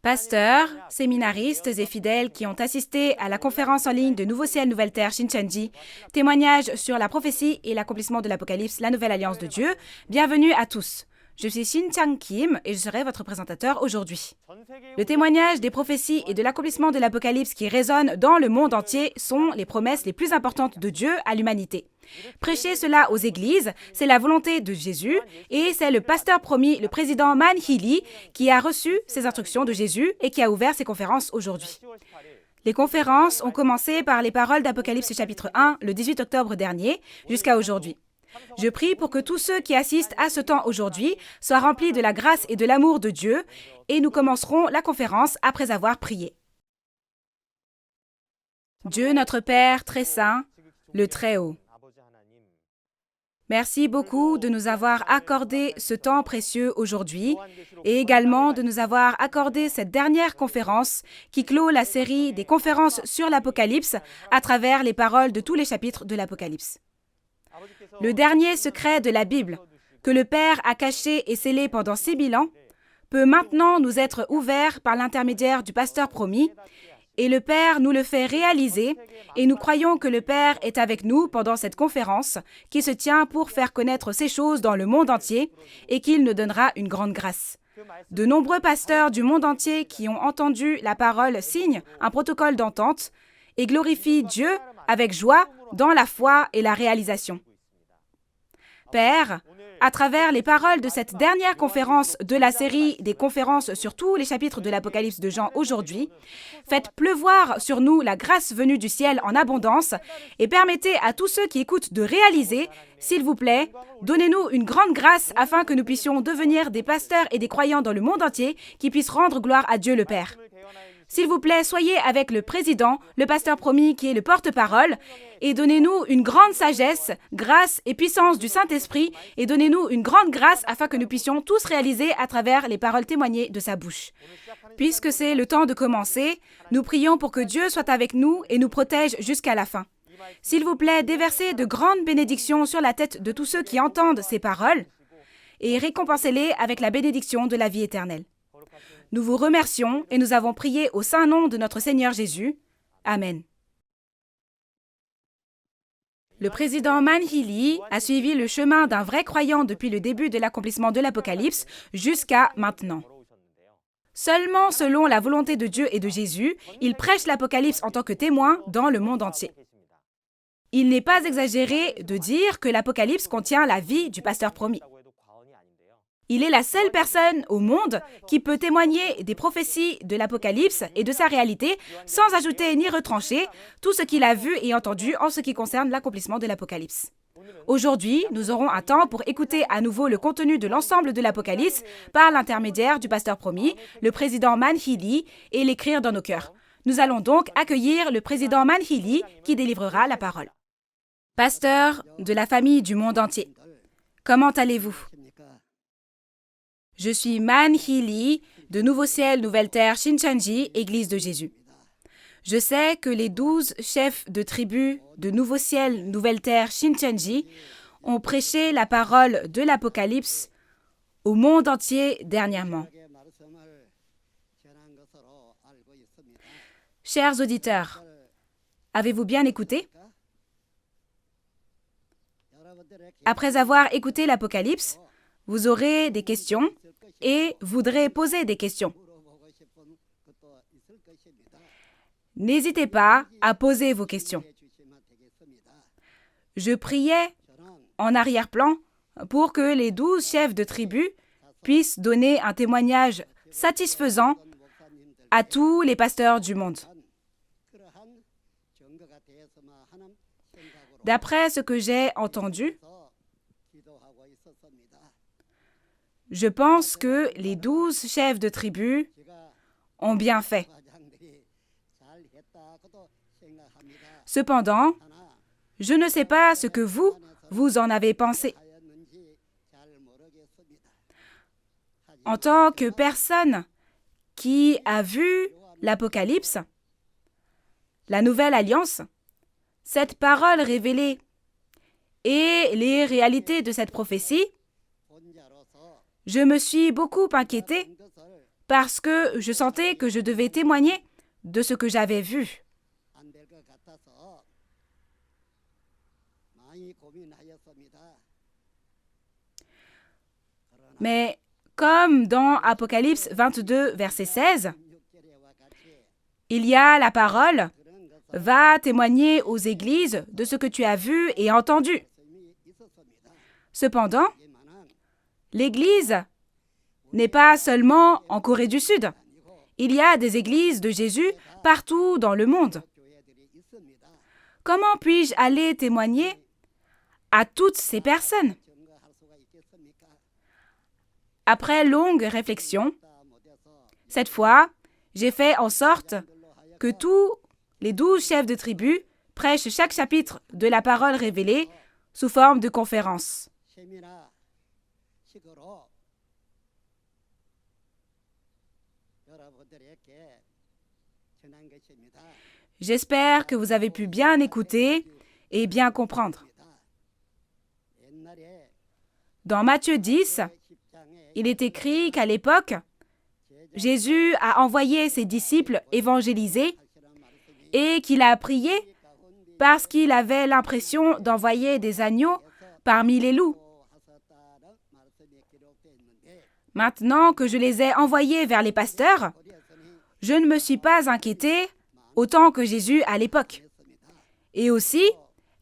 Pasteurs, séminaristes et fidèles qui ont assisté à la conférence en ligne de Nouveau Ciel, Nouvelle Terre, Shincheonji, témoignage sur la prophétie et l'accomplissement de l'Apocalypse, la nouvelle alliance de Dieu. Bienvenue à tous. Je suis Shin Chang Kim et je serai votre présentateur aujourd'hui. Le témoignage des prophéties et de l'accomplissement de l'Apocalypse qui résonnent dans le monde entier sont les promesses les plus importantes de Dieu à l'humanité. Prêcher cela aux églises, c'est la volonté de Jésus et c'est le pasteur promis, le président Man Hee-lee, qui a reçu ces instructions de Jésus et qui a ouvert ces conférences aujourd'hui. Les conférences ont commencé par les paroles d'Apocalypse chapitre 1 le 18 octobre dernier jusqu'à aujourd'hui. Je prie pour que tous ceux qui assistent à ce temps aujourd'hui soient remplis de la grâce et de l'amour de Dieu et nous commencerons la conférence après avoir prié. Dieu notre Père très saint, le Très-Haut. Merci beaucoup de nous avoir accordé ce temps précieux aujourd'hui et également de nous avoir accordé cette dernière conférence qui clôt la série des conférences sur l'Apocalypse à travers les paroles de tous les chapitres de l'Apocalypse. Le dernier secret de la Bible, que le Père a caché et scellé pendant 6000 ans, peut maintenant nous être ouvert par l'intermédiaire du pasteur promis, et le Père nous le fait réaliser, et nous croyons que le Père est avec nous pendant cette conférence qui se tient pour faire connaître ces choses dans le monde entier, et qu'il nous donnera une grande grâce. De nombreux pasteurs du monde entier qui ont entendu la parole signent un protocole d'entente et glorifient Dieu avec joie dans la foi et la réalisation. Père, à travers les paroles de cette dernière conférence de la série des conférences sur tous les chapitres de l'Apocalypse de Jean aujourd'hui, faites pleuvoir sur nous la grâce venue du ciel en abondance et permettez à tous ceux qui écoutent de réaliser, s'il vous plaît, donnez-nous une grande grâce afin que nous puissions devenir des pasteurs et des croyants dans le monde entier qui puissent rendre gloire à Dieu le Père. S'il vous plaît, soyez avec le président, le pasteur promis qui est le porte-parole, et donnez-nous une grande sagesse, grâce et puissance du Saint-Esprit, et donnez-nous une grande grâce afin que nous puissions tous réaliser à travers les paroles témoignées de sa bouche. Puisque c'est le temps de commencer, nous prions pour que Dieu soit avec nous et nous protège jusqu'à la fin. S'il vous plaît, déversez de grandes bénédictions sur la tête de tous ceux qui entendent ces paroles, et récompensez-les avec la bénédiction de la vie éternelle. Nous vous remercions et nous avons prié au saint nom de notre Seigneur Jésus. Amen. Le président Man Hee-lee a suivi le chemin d'un vrai croyant depuis le début de l'accomplissement de l'Apocalypse jusqu'à maintenant. Seulement selon la volonté de Dieu et de Jésus, il prêche l'Apocalypse en tant que témoin dans le monde entier. Il n'est pas exagéré de dire que l'Apocalypse contient la vie du pasteur promis. Il est la seule personne au monde qui peut témoigner des prophéties de l'Apocalypse et de sa réalité sans ajouter ni retrancher tout ce qu'il a vu et entendu en ce qui concerne l'accomplissement de l'Apocalypse. Aujourd'hui, nous aurons un temps pour écouter à nouveau le contenu de l'ensemble de l'Apocalypse par l'intermédiaire du pasteur promis, le président Man Hee-lee, et l'écrire dans nos cœurs. Nous allons donc accueillir le président Man Hee-lee qui délivrera la parole. Pasteur de la famille du monde entier, comment allez-vous? Je suis Man Hee-lee de Nouveau Ciel, Nouvelle Terre, Shincheonji, Église de Jésus. Je sais que les 12 chefs de tribu de Nouveau Ciel, Nouvelle Terre, Shincheonji ont prêché la parole de l'Apocalypse au monde entier dernièrement. Chers auditeurs, avez-vous bien écouté? Après avoir écouté l'Apocalypse, vous aurez des questions et voudrez poser des questions. N'hésitez pas à poser vos questions. Je priais en arrière-plan pour que les 12 chefs de tribu puissent donner un témoignage satisfaisant à tous les pasteurs du monde. D'après ce que j'ai entendu, je pense que les 12 chefs de tribu ont bien fait. Cependant, je ne sais pas ce que vous en avez pensé. En tant que personne qui a vu l'Apocalypse, la Nouvelle Alliance, cette parole révélée et les réalités de cette prophétie, je me suis beaucoup inquiétée parce que je sentais que je devais témoigner de ce que j'avais vu. Mais comme dans Apocalypse 22, verset 16, il y a la parole « Va témoigner aux églises de ce que tu as vu et entendu ». Cependant, l'Église n'est pas seulement en Corée du Sud. Il y a des églises de Jésus partout dans le monde. Comment puis-je aller témoigner à toutes ces personnes? Après longue réflexion, cette fois, j'ai fait en sorte que tous les 12 chefs de tribu prêchent chaque chapitre de la parole révélée sous forme de conférence. J'espère que vous avez pu bien écouter et bien comprendre. Dans Matthieu 10, il est écrit qu'à l'époque, Jésus a envoyé ses disciples évangéliser et qu'il a prié parce qu'il avait l'impression d'envoyer des agneaux parmi les loups. Maintenant que je les ai envoyés vers les pasteurs, je ne me suis pas inquiété autant que Jésus à l'époque. Et aussi,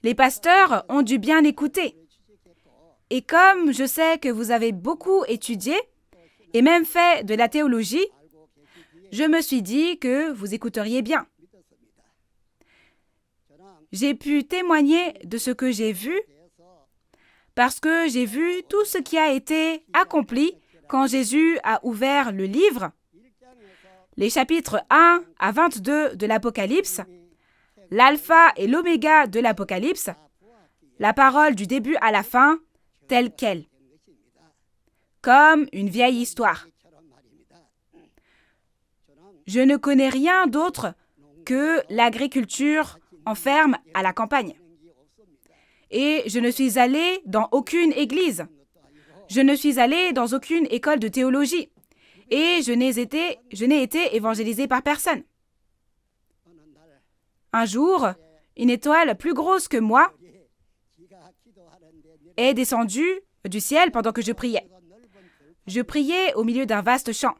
les pasteurs ont dû bien écouter. Et comme je sais que vous avez beaucoup étudié et même fait de la théologie, je me suis dit que vous écouteriez bien. J'ai pu témoigner de ce que j'ai vu parce que j'ai vu tout ce qui a été accompli quand Jésus a ouvert le livre, les chapitres 1 à 22 de l'Apocalypse, l'alpha et l'oméga de l'Apocalypse, la parole du début à la fin, telle qu'elle, comme une vieille histoire. Je ne connais rien d'autre que l'agriculture en ferme à la campagne. Et je ne suis allé dans aucune église. Je ne suis allé dans aucune école de théologie. Et je n'ai été évangélisé par personne. Un jour, une étoile plus grosse que moi est descendue du ciel pendant que je priais. Je priais au milieu d'un vaste champ.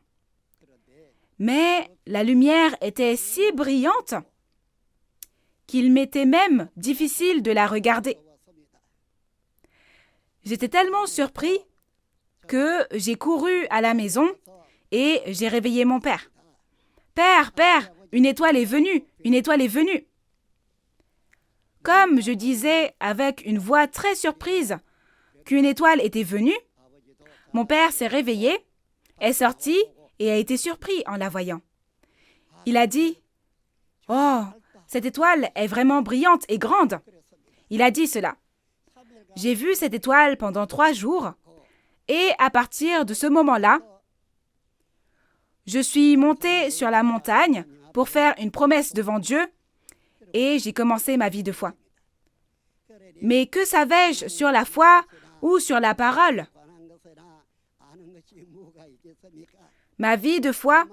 Mais la lumière était si brillante qu'il m'était même difficile de la regarder. J'étais tellement surpris que j'ai couru à la maison et j'ai réveillé mon père. « Père, père, une étoile est venue, une étoile est venue !» Comme je disais avec une voix très surprise qu'une étoile était venue, mon père s'est réveillé, est sorti et a été surpris en la voyant. Il a dit « Oh, cette étoile est vraiment brillante et grande !» Il a dit cela. J'ai vu cette étoile pendant 3 jours et à partir de ce moment-là, je suis monté sur la montagne pour faire une promesse devant Dieu et j'ai commencé ma vie de foi. Mais que savais-je sur la foi ou sur la parole? Ma vie de foi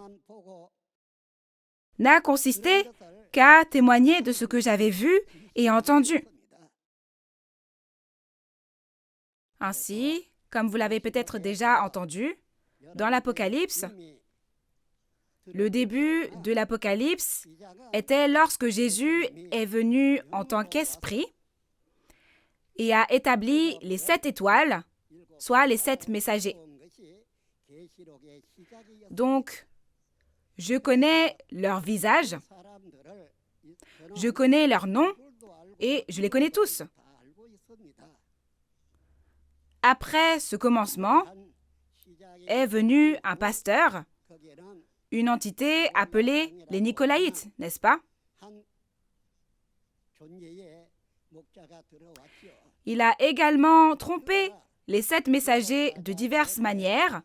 n'a consisté qu'à témoigner de ce que j'avais vu et entendu. Ainsi, comme vous l'avez peut-être déjà entendu, dans l'Apocalypse, le début de l'Apocalypse était lorsque Jésus est venu en tant qu'esprit et a établi les 7 étoiles, soit les 7 messagers. Donc, je connais leur visage, je connais leurs noms et je les connais tous. Après ce commencement est venu un pasteur, une entité appelée les Nicolaïtes, n'est-ce pas? Il a également trompé les 7 messagers de diverses manières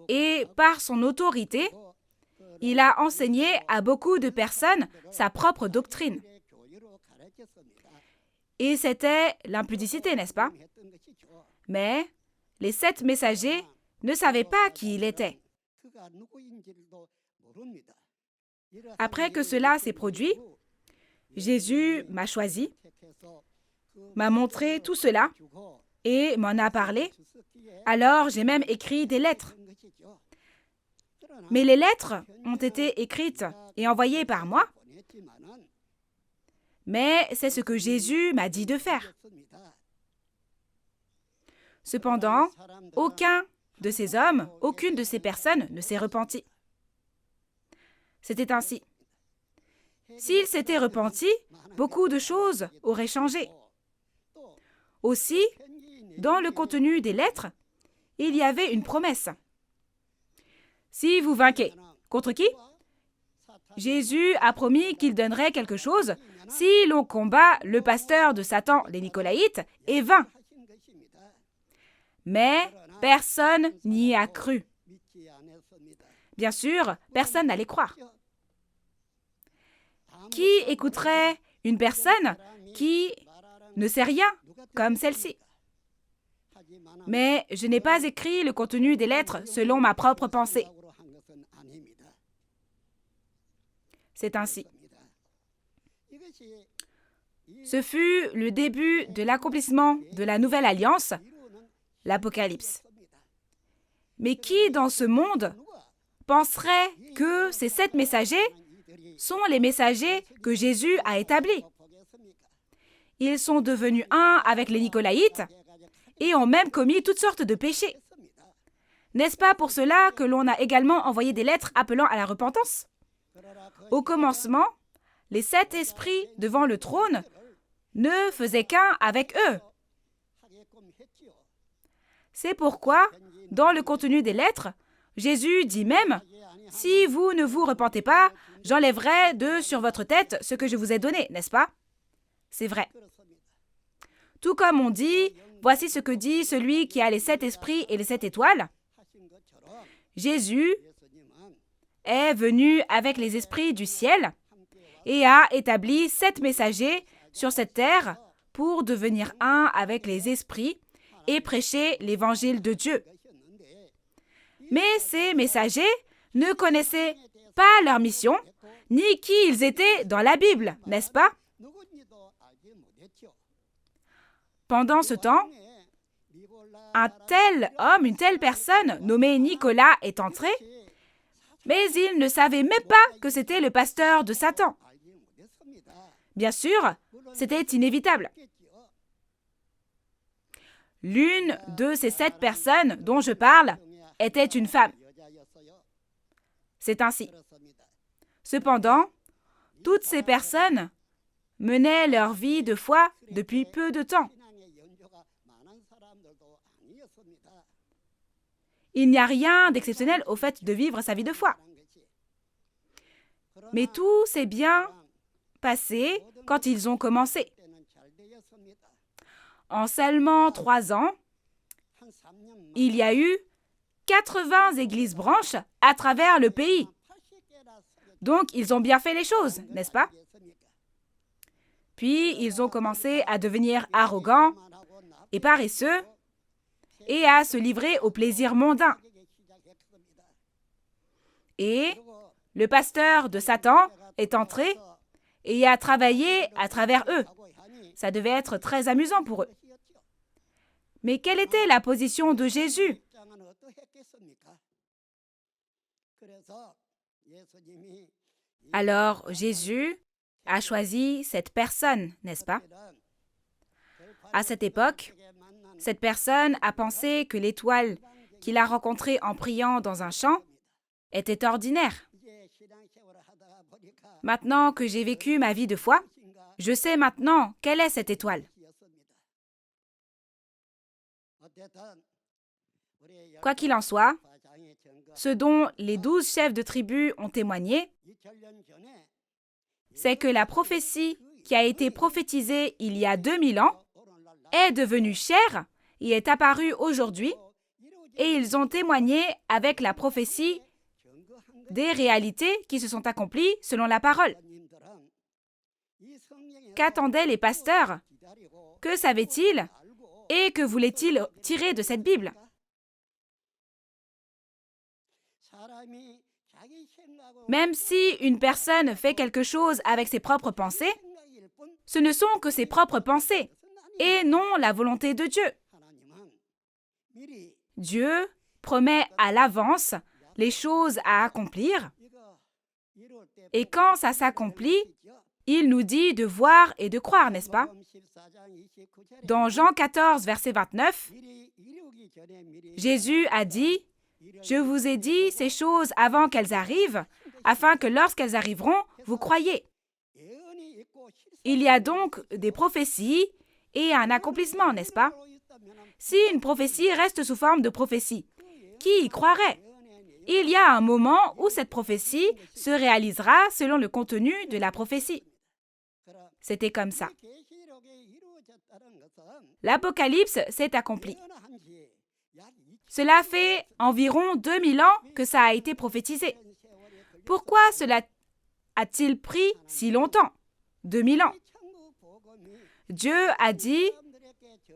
et par son autorité, il a enseigné à beaucoup de personnes sa propre doctrine. Et c'était l'impudicité, n'est-ce pas? Mais les 7 messagers ne savait pas qui il était. Après que cela s'est produit, Jésus m'a choisi, m'a montré tout cela et m'en a parlé. Alors j'ai même écrit des lettres. Mais les lettres ont été écrites et envoyées par moi. Mais c'est ce que Jésus m'a dit de faire. Cependant, aucun de ces hommes, aucune de ces personnes ne s'est repenti. C'était ainsi. S'ils s'étaient repentis, beaucoup de choses auraient changé. Aussi, dans le contenu des lettres, il y avait une promesse. Si vous vainquez, contre qui? Jésus a promis qu'il donnerait quelque chose si l'on combat le pasteur de Satan, les Nicolaïtes, et vainc. Mais personne n'y a cru. Bien sûr, personne n'allait croire. Qui écouterait une personne qui ne sait rien, comme celle-ci? Mais je n'ai pas écrit le contenu des lettres selon ma propre pensée. C'est ainsi. Ce fut le début de l'accomplissement de la nouvelle alliance, l'Apocalypse. Mais qui dans ce monde penserait que ces 7 messagers sont les messagers que Jésus a établis? Ils sont devenus un avec les Nicolaïtes et ont même commis toutes sortes de péchés. N'est-ce pas pour cela que l'on a également envoyé des lettres appelant à la repentance? Au commencement, les 7 esprits devant le trône ne faisaient qu'un avec eux. C'est pourquoi, dans le contenu des lettres, Jésus dit même « Si vous ne vous repentez pas, j'enlèverai de sur votre tête ce que je vous ai donné, n'est-ce pas ?» C'est vrai. Tout comme on dit « Voici ce que dit celui qui a les 7 esprits et les 7 étoiles. » Jésus est venu avec les esprits du ciel et a établi 7 messagers sur cette terre pour devenir un avec les esprits et prêcher l'évangile de Dieu. Mais ces messagers ne connaissaient pas leur mission, ni qui ils étaient dans la Bible, n'est-ce pas? Pendant ce temps, un tel homme, une telle personne nommée Nicolas est entré, mais il ne savait même pas que c'était le pasteur de Satan. Bien sûr, c'était inévitable. L'une de ces 7 personnes dont je parle était une femme. C'est ainsi. Cependant, toutes ces personnes menaient leur vie de foi depuis peu de temps. Il n'y a rien d'exceptionnel au fait de vivre sa vie de foi. Mais tout s'est bien passé quand ils ont commencé. En seulement 3 ans, il y a eu 80 églises branches à travers le pays. Donc, ils ont bien fait les choses, n'est-ce pas? Puis, ils ont commencé à devenir arrogants et paresseux et à se livrer aux plaisirs mondains. Et le pasteur de Satan est entré et a travaillé à travers eux. Ça devait être très amusant pour eux. Mais quelle était la position de Jésus? Alors Jésus a choisi cette personne, n'est-ce pas? À cette époque, cette personne a pensé que l'étoile qu'il a rencontrée en priant dans un champ était ordinaire. Maintenant que j'ai vécu ma vie de foi, je sais maintenant quelle est cette étoile. Quoi qu'il en soit, ce dont les 12 chefs de tribu ont témoigné, c'est que la prophétie qui a été prophétisée il y a 2000 ans est devenue chair et est apparue aujourd'hui, et ils ont témoigné avec la prophétie des réalités qui se sont accomplies selon la parole. Qu'attendaient les pasteurs? Que savaient-ils? Et que voulaient-ils tirer de cette Bible? Même si une personne fait quelque chose avec ses propres pensées, ce ne sont que ses propres pensées et non la volonté de Dieu. Dieu promet à l'avance les choses à accomplir et quand ça s'accomplit, il nous dit de voir et de croire, n'est-ce pas? Dans Jean 14, verset 29, Jésus a dit « Je vous ai dit ces choses avant qu'elles arrivent, afin que lorsqu'elles arriveront, vous croyez. » Il y a donc des prophéties et un accomplissement, n'est-ce pas? Si une prophétie reste sous forme de prophétie, qui y croirait? Il y a un moment où cette prophétie se réalisera selon le contenu de la prophétie. C'était comme ça. L'Apocalypse s'est accompli. Cela fait environ 2000 ans que ça a été prophétisé. Pourquoi cela a-t-il pris si longtemps? 2000 ans. Dieu a dit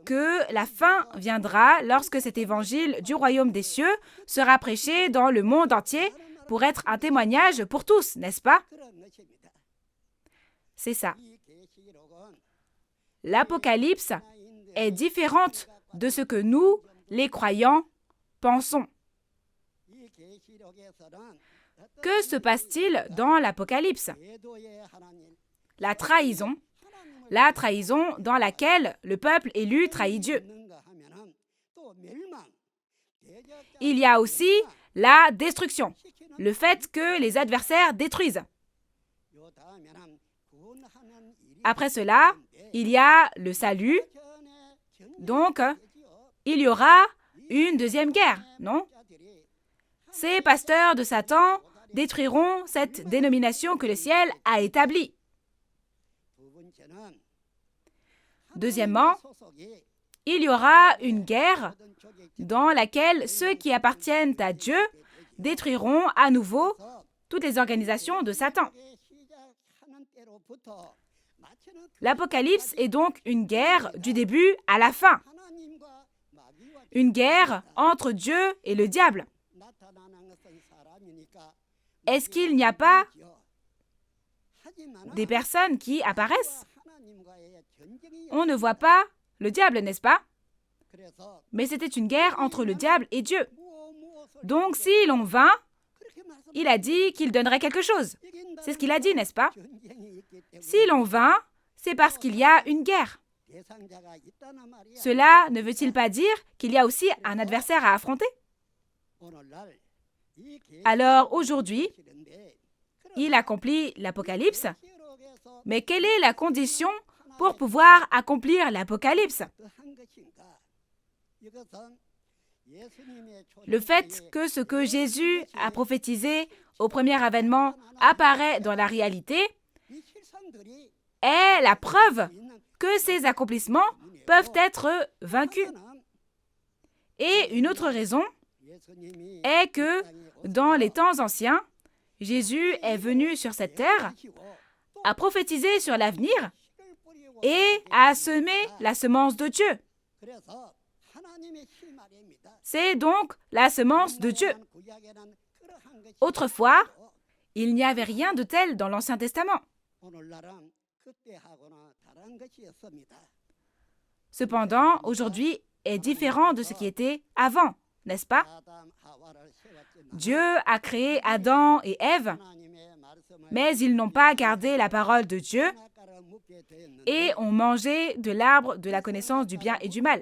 que la fin viendra lorsque cet évangile du royaume des cieux sera prêché dans le monde entier pour être un témoignage pour tous, n'est-ce pas? C'est ça. L'Apocalypse est différente de ce que nous, les croyants, pensons. Que se passe-t-il dans l'Apocalypse? La trahison dans laquelle le peuple élu trahit Dieu. Il y a aussi la destruction, le fait que les adversaires détruisent. Après cela, il y a le salut. Donc, il y aura une deuxième guerre, non? Ces pasteurs de Satan détruiront cette dénomination que le ciel a établie. Deuxièmement, il y aura une guerre dans laquelle ceux qui appartiennent à Dieu détruiront à nouveau toutes les organisations de Satan. L'Apocalypse est donc une guerre du début à la fin. Une guerre entre Dieu et le diable. Est-ce qu'il n'y a pas des personnes qui apparaissent? On ne voit pas le diable, n'est-ce pas? Mais c'était une guerre entre le diable et Dieu. Donc, si l'on vainc, il a dit qu'il donnerait quelque chose. C'est ce qu'il a dit, n'est-ce pas? Si l'on vainc, c'est parce qu'il y a une guerre. Cela ne veut-il pas dire qu'il y a aussi un adversaire à affronter? Alors, aujourd'hui, il accomplit l'Apocalypse. Mais quelle est la condition pour pouvoir accomplir l'Apocalypse? Le fait que ce que Jésus a prophétisé au premier avènement apparaît dans la réalité est la preuve que ces accomplissements peuvent être vaincus. Et une autre raison est que dans les temps anciens, Jésus est venu sur cette terre, a prophétisé sur l'avenir et a semé la semence de Dieu. C'est donc la semence de Dieu. Autrefois, il n'y avait rien de tel dans l'Ancien Testament. Cependant, aujourd'hui est différent de ce qui était avant, n'est-ce pas? Dieu a créé Adam et Ève, mais ils n'ont pas gardé la parole de Dieu et ont mangé de l'arbre de la connaissance du bien et du mal.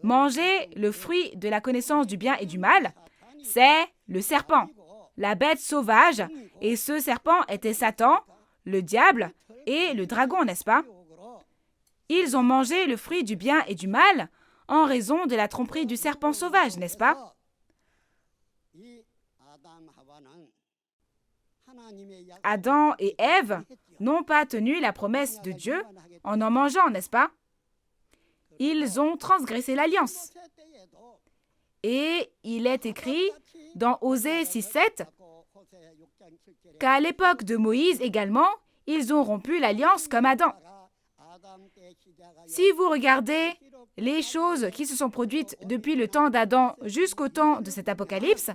Manger le fruit de la connaissance du bien et du mal, c'est le serpent, la bête sauvage, et ce serpent était Satan, le diable et le dragon, n'est-ce pas? Ils ont mangé le fruit du bien et du mal en raison de la tromperie du serpent sauvage, n'est-ce pas? Adam et Ève n'ont pas tenu la promesse de Dieu en mangeant, n'est-ce pas? Ils ont transgressé l'alliance. Et il est écrit dans Osée 6:7 qu'à l'époque de Moïse également, ils ont rompu l'alliance comme Adam. Si vous regardez les choses qui se sont produites depuis le temps d'Adam jusqu'au temps de cet Apocalypse,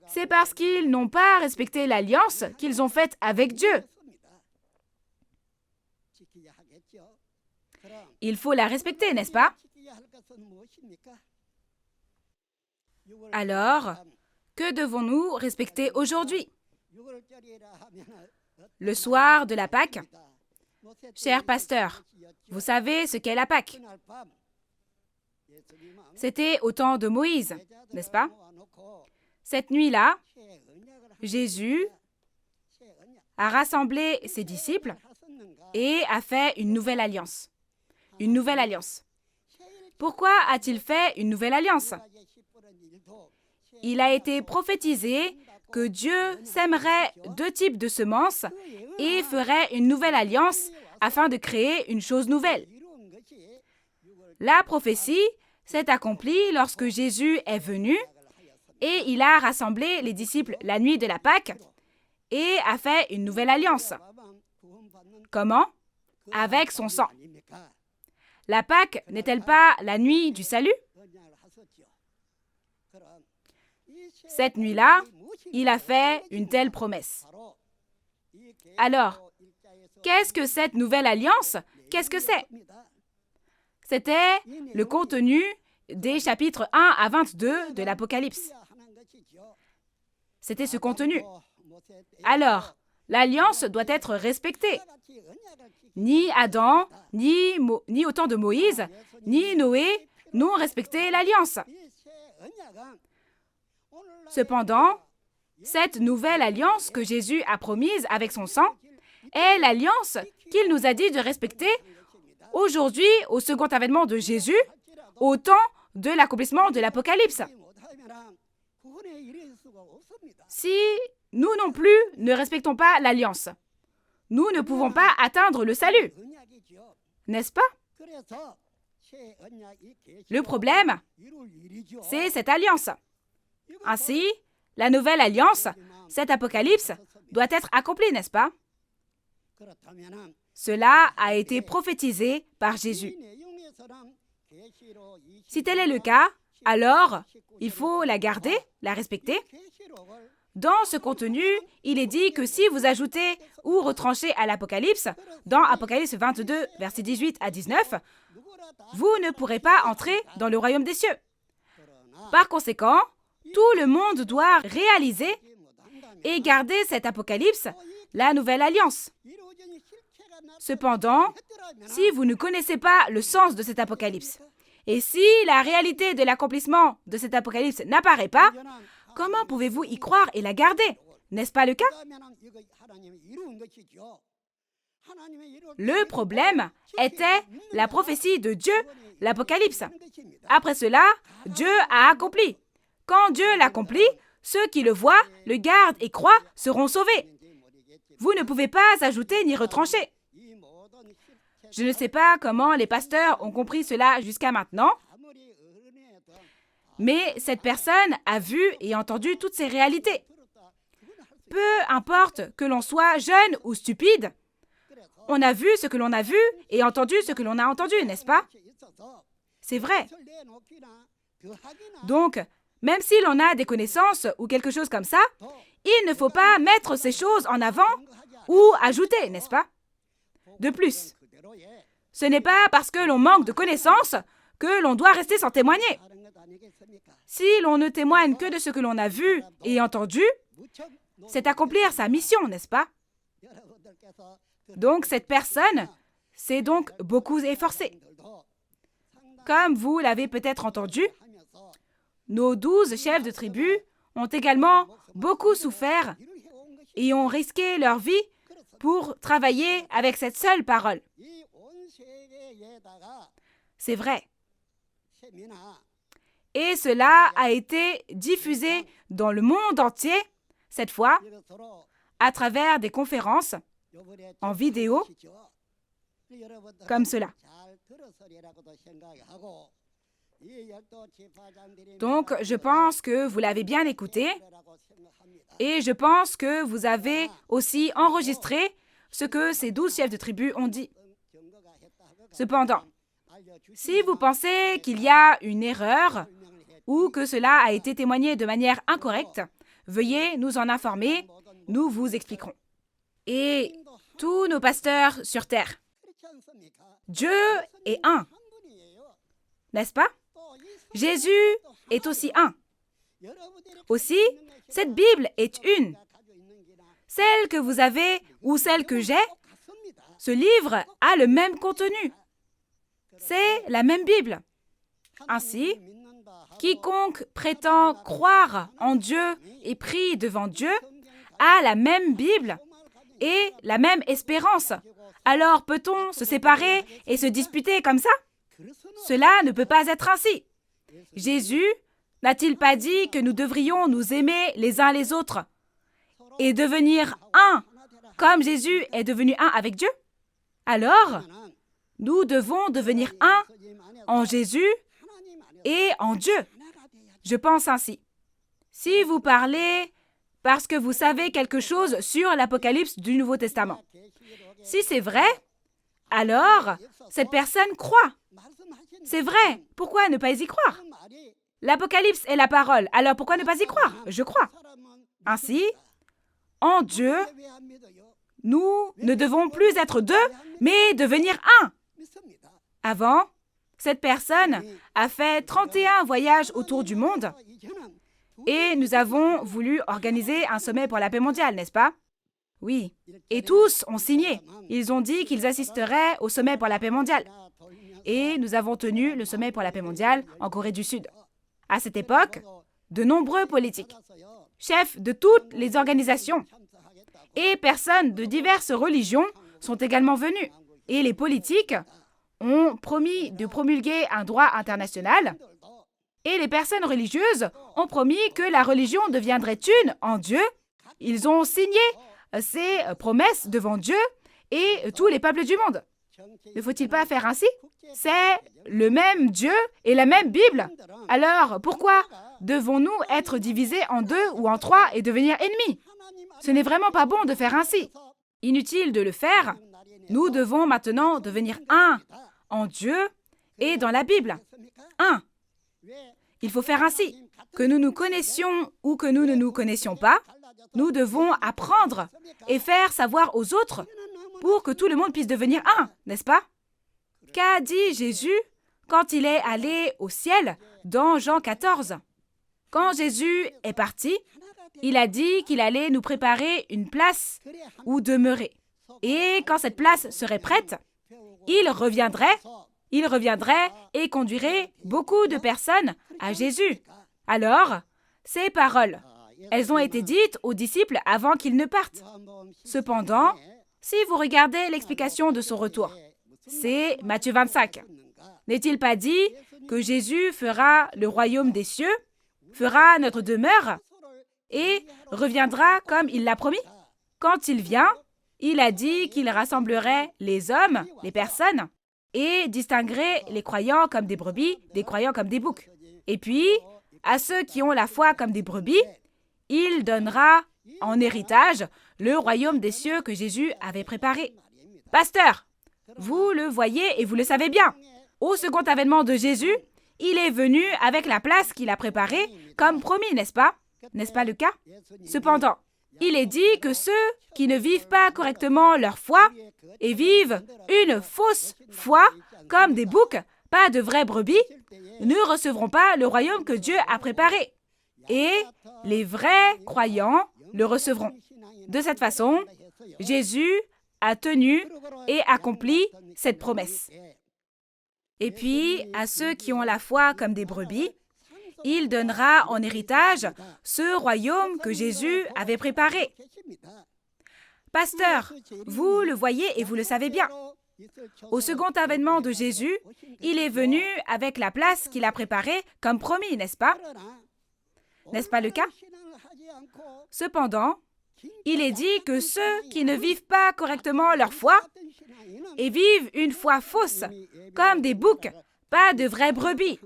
C'est parce qu'ils n'ont pas respecté l'alliance qu'ils ont faite avec Dieu. Il faut la respecter, n'est-ce pas? Alors, que devons-nous respecter aujourd'hui? Le soir de la Pâque? Cher pasteur, vous savez ce qu'est la Pâque? C'était au temps de Moïse, n'est-ce pas? Cette nuit-là, Jésus a rassemblé ses disciples et a fait une nouvelle alliance. Une nouvelle alliance. Pourquoi a-t-il fait une nouvelle alliance? Il a été prophétisé que Dieu sèmerait 2 types de semences et ferait une nouvelle alliance afin de créer une chose nouvelle. La prophétie s'est accomplie lorsque Jésus est venu et il a rassemblé les disciples la nuit de la Pâque et a fait une nouvelle alliance. Comment? Avec son sang. La Pâque n'est-elle pas la nuit du salut? Cette nuit-là, il a fait une telle promesse. Alors, qu'est-ce que cette nouvelle alliance? Qu'est-ce que c'est? C'était le contenu des chapitres 1 à 22 de l'Apocalypse. C'était ce contenu. Alors, l'alliance doit être respectée. Ni Adam, ni au temps de Moïse, ni Noé n'ont respecté l'alliance. Cependant, cette nouvelle alliance que Jésus a promise avec son sang est l'alliance qu'il nous a dit de respecter aujourd'hui au second avènement de Jésus, au temps de l'accomplissement de l'Apocalypse. Si nous non plus ne respectons pas l'alliance, nous ne pouvons pas atteindre le salut, n'est-ce pas? Le problème, c'est cette alliance. Ainsi, la nouvelle alliance, cet apocalypse, doit être accompli, n'est-ce pas? Cela a été prophétisé par Jésus. Si tel est le cas, alors il faut la garder, la respecter. Dans ce contenu, il est dit que si vous ajoutez ou retranchez à l'Apocalypse, dans Apocalypse 22, versets 18 à 19, vous ne pourrez pas entrer dans le royaume des cieux. Par conséquent, tout le monde doit réaliser et garder cet Apocalypse, la nouvelle alliance. Cependant, si vous ne connaissez pas le sens de cet Apocalypse, et si la réalité de l'accomplissement de cet Apocalypse n'apparaît pas, comment pouvez-vous y croire et la garder? N'est-ce pas le cas? Le problème était la prophétie de Dieu, l'Apocalypse. Après cela, Dieu a accompli. Quand Dieu l'accomplit, ceux qui le voient, le gardent et croient seront sauvés. Vous ne pouvez pas ajouter ni retrancher. Je ne sais pas comment les pasteurs ont compris cela jusqu'à maintenant, mais cette personne a vu et entendu toutes ces réalités. Peu importe que l'on soit jeune ou stupide, on a vu ce que l'on a vu et entendu ce que l'on a entendu, n'est-ce pas? C'est vrai. Donc, même si l'on a des connaissances ou quelque chose comme ça, il ne faut pas mettre ces choses en avant ou ajouter, n'est-ce pas? De plus, ce n'est pas parce que l'on manque de connaissances que l'on doit rester sans témoigner. Si l'on ne témoigne que de ce que l'on a vu et entendu, c'est accomplir sa mission, n'est-ce pas? Donc, cette personne s'est donc beaucoup efforcée. Comme vous l'avez peut-être entendu, nos 12 chefs de tribu ont également beaucoup souffert et ont risqué leur vie pour travailler avec cette seule parole. C'est vrai. Et cela a été diffusé dans le monde entier, cette fois, à travers des conférences en vidéo, comme cela. Donc, je pense que vous l'avez bien écouté et je pense que vous avez aussi enregistré ce que ces 12 chefs de tribu ont dit. Cependant, si vous pensez qu'il y a une erreur ou que cela a été témoigné de manière incorrecte, veuillez nous en informer, nous vous expliquerons. Et tous nos pasteurs sur terre, Dieu est un, n'est-ce pas? Jésus est aussi un. Aussi, cette Bible est une. Celle que vous avez ou celle que j'ai, ce livre a le même contenu. C'est la même Bible. Ainsi, quiconque prétend croire en Dieu et prie devant Dieu a la même Bible et la même espérance. Alors peut-on se séparer et se disputer comme ça? Cela ne peut pas être ainsi. Jésus n'a-t-il pas dit que nous devrions nous aimer les uns les autres et devenir un, comme Jésus est devenu un avec Dieu? Alors, nous devons devenir un en Jésus et en Dieu. Je pense ainsi. Si vous parlez parce que vous savez quelque chose sur l'Apocalypse du Nouveau Testament, si c'est vrai, alors cette personne croit. C'est vrai, pourquoi ne pas y croire? L'Apocalypse est la parole, alors pourquoi ne pas y croire? Je crois. Ainsi, en Dieu, nous ne devons plus être deux, mais devenir un. Avant, cette personne a fait 31 voyages autour du monde et nous avons voulu organiser un sommet pour la paix mondiale, n'est-ce pas? Oui. Et tous ont signé. Ils ont dit qu'ils assisteraient au sommet pour la paix mondiale. Et nous avons tenu le sommet pour la paix mondiale en Corée du Sud. À cette époque, de nombreux politiques, chefs de toutes les organisations et personnes de diverses religions sont également venus. Et les politiques ont promis de promulguer un droit international et les personnes religieuses ont promis que la religion deviendrait une en Dieu. Ils ont signé ces promesses devant Dieu et tous les peuples du monde. Ne faut-il pas faire ainsi? C'est le même Dieu et la même Bible. Alors, pourquoi devons-nous être divisés en deux ou en trois et devenir ennemis? Ce n'est vraiment pas bon de faire ainsi. Inutile de le faire. Nous devons maintenant devenir un en Dieu et dans la Bible. Un. Il faut faire ainsi. Que nous nous connaissions ou que nous ne nous connaissions pas, nous devons apprendre et faire savoir aux autres pour que tout le monde puisse devenir un, n'est-ce pas? Qu'a dit Jésus quand il est allé au ciel dans Jean 14? Quand Jésus est parti, il a dit qu'il allait nous préparer une place où demeurer. Et quand cette place serait prête, il reviendrait et conduirait beaucoup de personnes à Jésus. Alors, ces paroles, elles ont été dites aux disciples avant qu'ils ne partent. Cependant, si vous regardez l'explication de son retour, c'est Matthieu 25. N'est-il pas dit que Jésus fera le royaume des cieux, fera notre demeure et reviendra comme il l'a promis? Quand il vient, il a dit qu'il rassemblerait les hommes, les personnes, et distinguerait les croyants comme des brebis, des croyants comme des boucs. Et puis, à ceux qui ont la foi comme des brebis, il donnera en héritage le royaume des cieux que Jésus avait préparé. Pasteur, vous le voyez et vous le savez bien. Au second avènement de Jésus, il est venu avec la place qu'il a préparée comme promis, n'est-ce pas? N'est-ce pas le cas? Cependant, il est dit que ceux qui ne vivent pas correctement leur foi et vivent une fausse foi comme des boucs, pas de vraies brebis, ne recevront pas le royaume que Dieu a préparé. Et les vrais croyants le recevront. De cette façon, Jésus a tenu et accompli cette promesse. Et puis, à ceux qui ont la foi comme des brebis, il donnera en héritage ce royaume que Jésus avait préparé. Pasteur, vous le voyez et vous le savez bien. Au second avènement de Jésus, il est venu avec la place qu'il a préparée comme promis, n'est-ce pas? N'est-ce pas le cas? Cependant, il est dit que ceux qui ne vivent pas correctement leur foi et vivent une foi fausse, comme des boucs, pas de vraies brebis,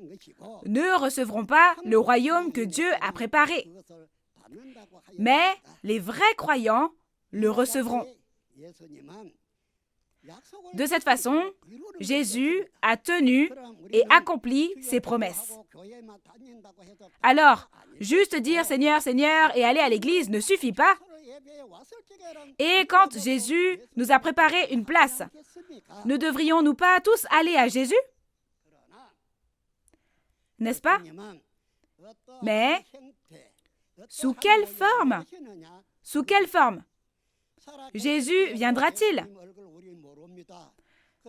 ne recevront pas le royaume que Dieu a préparé. Mais les vrais croyants le recevront. De cette façon, Jésus a tenu et accompli ses promesses. Alors, juste dire « Seigneur, Seigneur » et aller à l'église ne suffit pas. Et quand Jésus nous a préparé une place, ne devrions-nous pas tous aller à Jésus? N'est-ce pas? Mais, sous quelle forme? Sous quelle forme Jésus viendra-t-il?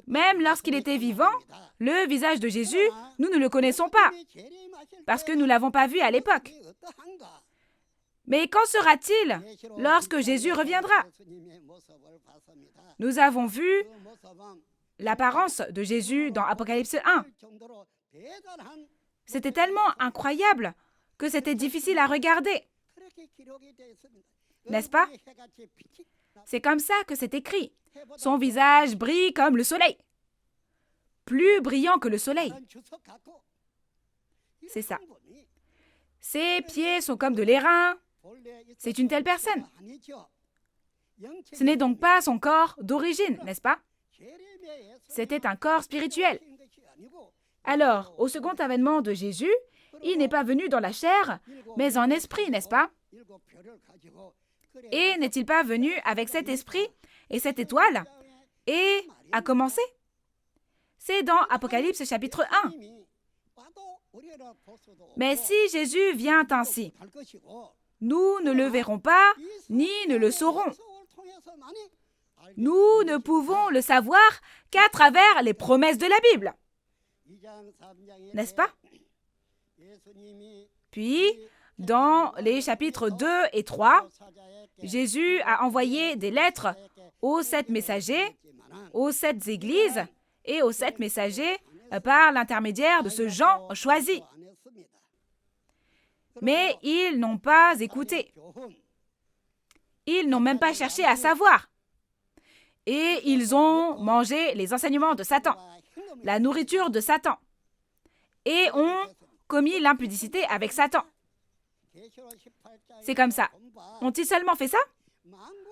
Même lorsqu'il était vivant, le visage de Jésus, nous ne le connaissons pas, parce que nous ne l'avons pas vu à l'époque. Mais qu'en sera-t-il lorsque Jésus reviendra? Nous avons vu l'apparence de Jésus dans Apocalypse 1. C'était tellement incroyable que c'était difficile à regarder. N'est-ce pas? C'est comme ça que c'est écrit. Son visage brille comme le soleil. Plus brillant que le soleil. C'est ça. Ses pieds sont comme de l'airain. C'est une telle personne. Ce n'est donc pas son corps d'origine, n'est-ce pas? C'était un corps spirituel. Alors, au second avènement de Jésus, il n'est pas venu dans la chair, mais en esprit, n'est-ce pas? Et n'est-il pas venu avec cet esprit et cette étoile et a commencé? C'est dans Apocalypse chapitre 1. Mais si Jésus vient ainsi, nous ne le verrons pas, ni ne le saurons. Nous ne pouvons le savoir qu'à travers les promesses de la Bible. N'est-ce pas? Puis, dans les chapitres 2 et 3, Jésus a envoyé des lettres aux 7 messagers, aux 7 églises et aux 7 messagers par l'intermédiaire de ce Jean choisi. Mais ils n'ont pas écouté. Ils n'ont même pas cherché à savoir. Et ils ont mangé les enseignements de Satan, la nourriture de Satan, et ont commis l'impudicité avec Satan. C'est comme ça. Ont-ils seulement fait ça?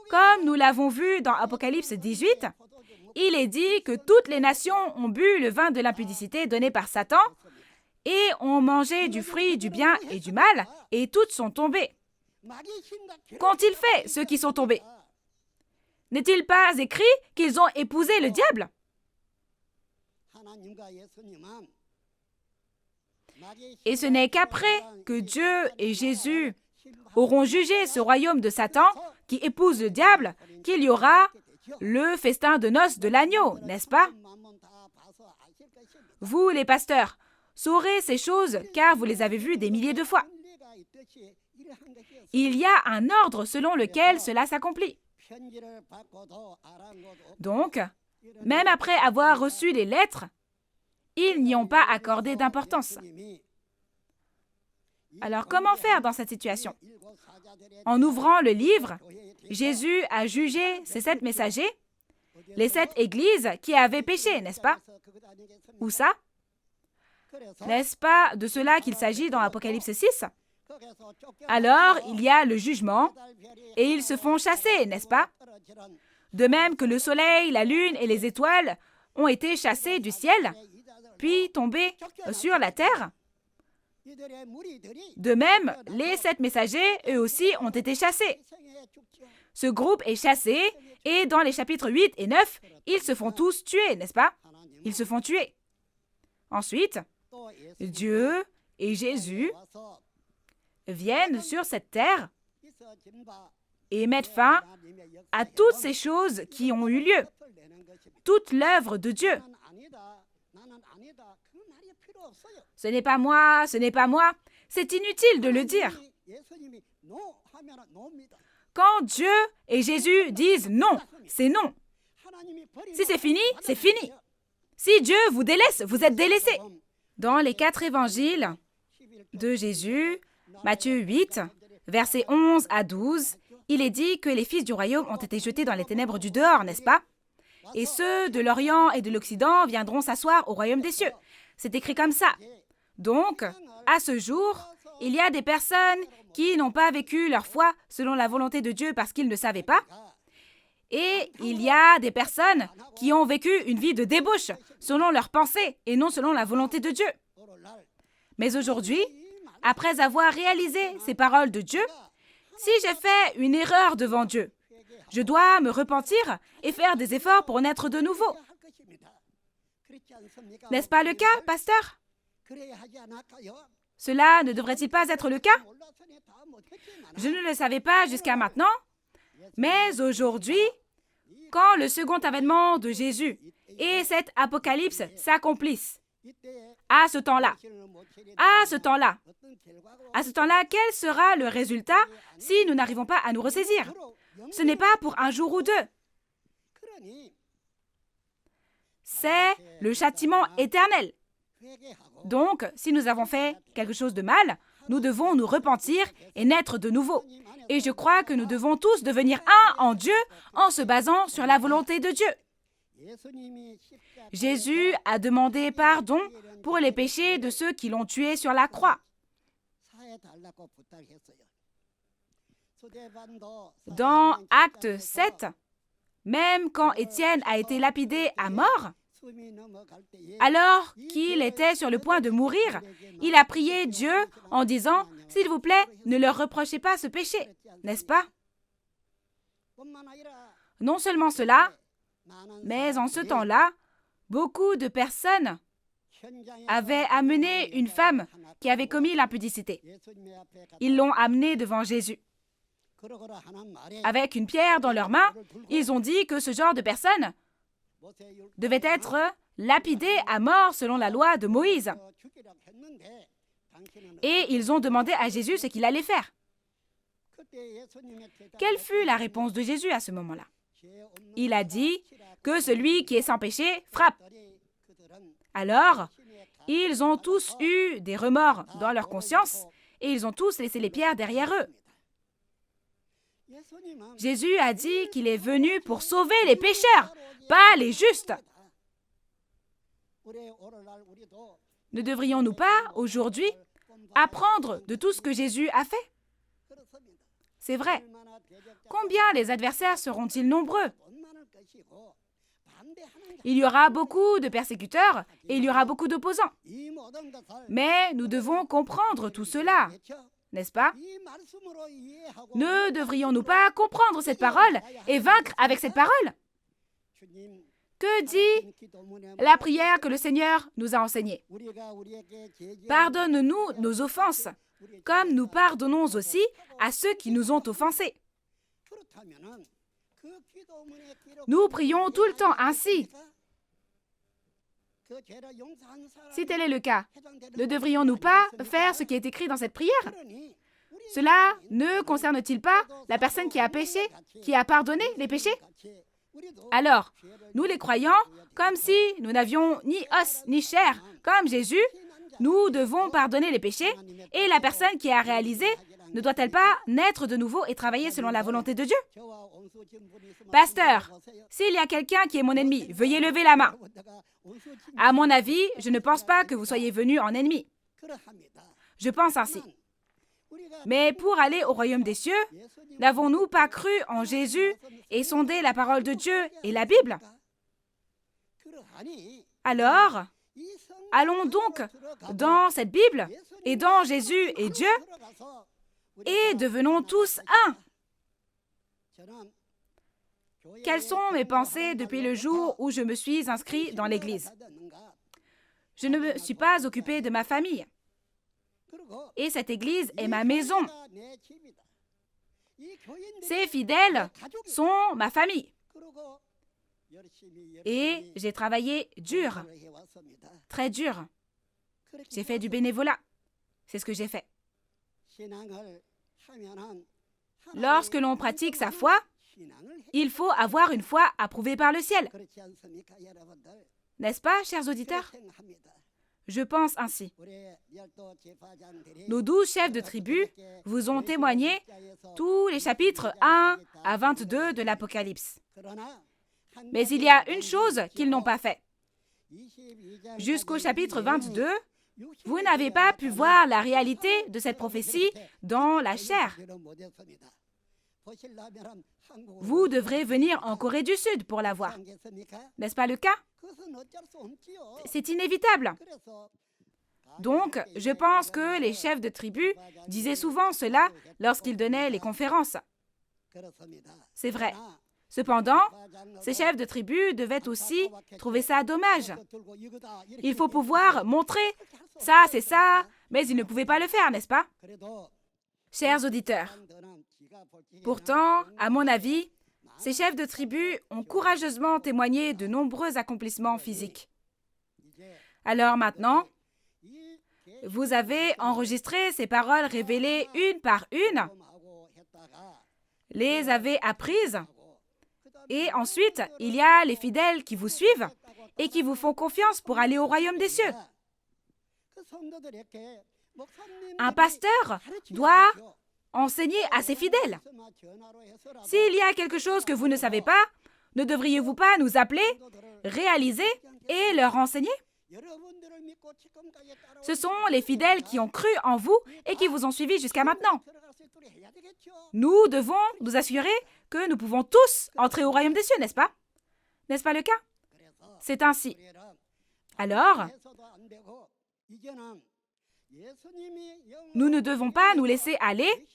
Comme nous l'avons vu dans Apocalypse 18, il est dit que toutes les nations ont bu le vin de l'impudicité donné par Satan et ont mangé du fruit du bien et du mal, et toutes sont tombées. Qu'ont-ils fait, ceux qui sont tombés? N'est-il pas écrit qu'ils ont épousé le diable? Et ce n'est qu'après que Dieu et Jésus auront jugé ce royaume de Satan qui épouse le diable qu'il y aura le festin de noces de l'agneau, n'est-ce pas? Vous, les pasteurs, saurez ces choses car vous les avez vues des milliers de fois. Il y a un ordre selon lequel cela s'accomplit. Donc, même après avoir reçu les lettres, ils n'y ont pas accordé d'importance. Alors, comment faire dans cette situation? En ouvrant le livre, Jésus a jugé ces 7 messagers, les 7 églises qui avaient péché, n'est-ce pas? Où ça? N'est-ce pas de cela qu'il s'agit dans Apocalypse 6? Alors, il y a le jugement, et ils se font chasser, n'est-ce pas? De même que le soleil, la lune et les étoiles ont été chassés du ciel, puis tombés sur la terre. De même, les 7 messagers, eux aussi, ont été chassés. Ce groupe est chassé, et dans les chapitres 8 et 9, ils se font tous tuer, n'est-ce pas? Ils se font tuer. Ensuite, Dieu et Jésus viennent sur cette terre et mettent fin à toutes ces choses qui ont eu lieu, toute l'œuvre de Dieu. Ce n'est pas moi, c'est inutile de le dire. Quand Dieu et Jésus disent non, c'est non. Si c'est fini, c'est fini. Si Dieu vous délaisse, vous êtes délaissé. Dans les 4 évangiles de Jésus, Matthieu 8, versets 11 à 12, il est dit que les fils du royaume ont été jetés dans les ténèbres du dehors, n'est-ce pas? Et ceux de l'Orient et de l'Occident viendront s'asseoir au royaume des cieux. C'est écrit comme ça. Donc, à ce jour, il y a des personnes qui n'ont pas vécu leur foi selon la volonté de Dieu parce qu'ils ne savaient pas. Et il y a des personnes qui ont vécu une vie de débauche selon leurs pensées et non selon la volonté de Dieu. Mais aujourd'hui, après avoir réalisé ces paroles de Dieu, si j'ai fait une erreur devant Dieu, je dois me repentir et faire des efforts pour naître de nouveau. N'est-ce pas le cas, pasteur? Cela ne devrait-il pas être le cas? Je ne le savais pas jusqu'à maintenant, mais aujourd'hui, quand le second avènement de Jésus et cet apocalypse s'accomplissent, à ce temps-là, quel sera le résultat si nous n'arrivons pas à nous ressaisir? Ce n'est pas pour un jour ou deux. C'est le châtiment éternel. Donc, si nous avons fait quelque chose de mal, nous devons nous repentir et naître de nouveau. Et je crois que nous devons tous devenir un en Dieu en se basant sur la volonté de Dieu. Jésus a demandé pardon pour les péchés de ceux qui l'ont tué sur la croix. Dans Acte 7, même quand Étienne a été lapidé à mort, alors qu'il était sur le point de mourir, il a prié Dieu en disant « S'il vous plaît, ne leur reprochez pas ce péché. » N'est-ce pas? Non seulement cela, mais en ce temps-là, beaucoup de personnes avaient amené une femme qui avait commis l'impudicité. Ils l'ont amenée devant Jésus. Avec une pierre dans leurs mains, ils ont dit que ce genre de personne devait être lapidé à mort selon la loi de Moïse. Et ils ont demandé à Jésus ce qu'il allait faire. Quelle fut la réponse de Jésus à ce moment-là? Il a dit que celui qui est sans péché frappe. Alors, ils ont tous eu des remords dans leur conscience et ils ont tous laissé les pierres derrière eux. Jésus a dit qu'il est venu pour sauver les pécheurs, pas les justes. Ne devrions-nous pas, aujourd'hui, apprendre de tout ce que Jésus a fait? C'est vrai. Combien les adversaires seront-ils nombreux? Il y aura beaucoup de persécuteurs et il y aura beaucoup d'opposants. Mais nous devons comprendre tout cela, n'est-ce pas? Ne devrions-nous pas comprendre cette parole et vaincre avec cette parole? Que dit la prière que le Seigneur nous a enseignée? Pardonne-nous nos offenses, comme nous pardonnons aussi à ceux qui nous ont offensés. Nous prions tout le temps ainsi. Si tel est le cas, ne devrions-nous pas faire ce qui est écrit dans cette prière? Cela ne concerne-t-il pas la personne qui a péché, qui a pardonné les péchés? Alors, nous les croyants, comme si nous n'avions ni os ni chair, comme Jésus, nous devons pardonner les péchés et la personne qui a réalisé ne doit-elle pas naître de nouveau et travailler selon la volonté de Dieu? Pasteur, s'il y a quelqu'un qui est mon ennemi, veuillez lever la main. À mon avis, je ne pense pas que vous soyez venu en ennemi. Je pense ainsi. Mais pour aller au royaume des cieux, n'avons-nous pas cru en Jésus et sondé la parole de Dieu et la Bible? Alors, allons donc dans cette Bible et dans Jésus et Dieu et devenons tous un. Quelles sont mes pensées depuis le jour où je me suis inscrit dans l'Église? Je ne me suis pas occupé de ma famille. Et cette Église est ma maison. Ces fidèles sont ma famille. Et j'ai travaillé dur, très dur. J'ai fait du bénévolat. C'est ce que j'ai fait. Lorsque l'on pratique sa foi, il faut avoir une foi approuvée par le ciel. N'est-ce pas, chers auditeurs? Je pense ainsi. Nos 12 chefs de tribu vous ont témoigné tous les chapitres 1 à 22 de l'Apocalypse. Mais il y a une chose qu'ils n'ont pas fait. Jusqu'au chapitre 22, vous n'avez pas pu voir la réalité de cette prophétie dans la chair. Vous devrez venir en Corée du Sud pour la voir. N'est-ce pas le cas? C'est inévitable. Donc, je pense que les chefs de tribu disaient souvent cela lorsqu'ils donnaient les conférences. C'est vrai. Cependant, ces chefs de tribu devaient aussi trouver ça dommage. Il faut pouvoir montrer ça, c'est ça, mais ils ne pouvaient pas le faire, n'est-ce pas? Chers auditeurs, pourtant, à mon avis, ces chefs de tribu ont courageusement témoigné de nombreux accomplissements physiques. Alors maintenant, vous avez enregistré ces paroles révélées une par une, les avez apprises, et ensuite, il y a les fidèles qui vous suivent et qui vous font confiance pour aller au royaume des cieux. Un pasteur doit enseigner à ses fidèles. S'il y a quelque chose que vous ne savez pas, ne devriez-vous pas nous appeler, réaliser et leur enseigner? Ce sont les fidèles qui ont cru en vous et qui vous ont suivi jusqu'à maintenant. Nous devons nous assurer que nous pouvons tous entrer au royaume des cieux, n'est-ce pas? N'est-ce pas le cas? C'est ainsi. Alors, nous ne devons pas nous laisser aller.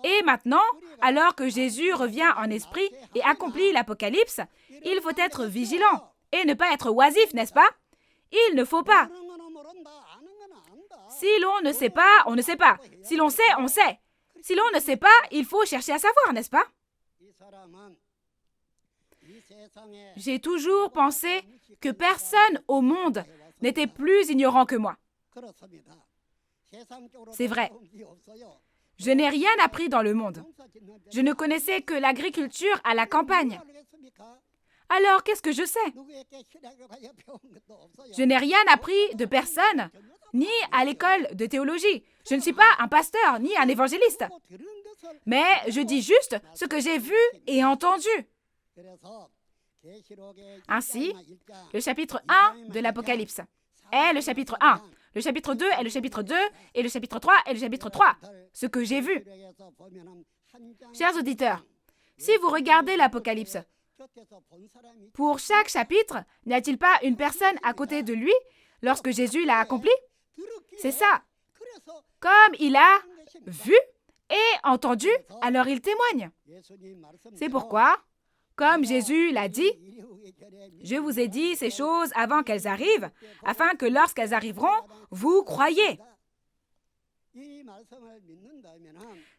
Et maintenant, alors que Jésus revient en esprit et accomplit l'Apocalypse, il faut être vigilant et ne pas être oisif, n'est-ce pas? Il ne faut pas. Si l'on ne sait pas, on ne sait pas. Si l'on sait, on sait. Si l'on ne sait pas, il faut chercher à savoir, n'est-ce pas? J'ai toujours pensé que personne au monde n'était plus ignorant que moi. C'est vrai. Je n'ai rien appris dans le monde. Je ne connaissais que l'agriculture à la campagne. Alors, qu'est-ce que je sais? Je n'ai rien appris de personne, ni à l'école de théologie. Je ne suis pas un pasteur, ni un évangéliste. Mais je dis juste ce que j'ai vu et entendu. Ainsi, le chapitre 1 de l'Apocalypse est le chapitre 1. Le chapitre 2 est le chapitre 2, et le chapitre 3 est le chapitre 3. Ce que j'ai vu. Chers auditeurs, si vous regardez l'Apocalypse, pour chaque chapitre, n'y a-t-il pas une personne à côté de lui lorsque Jésus l'a accompli? C'est ça. Comme il a vu et entendu, alors il témoigne. C'est pourquoi, comme Jésus l'a dit, je vous ai dit ces choses avant qu'elles arrivent, afin que lorsqu'elles arriveront, vous croyez.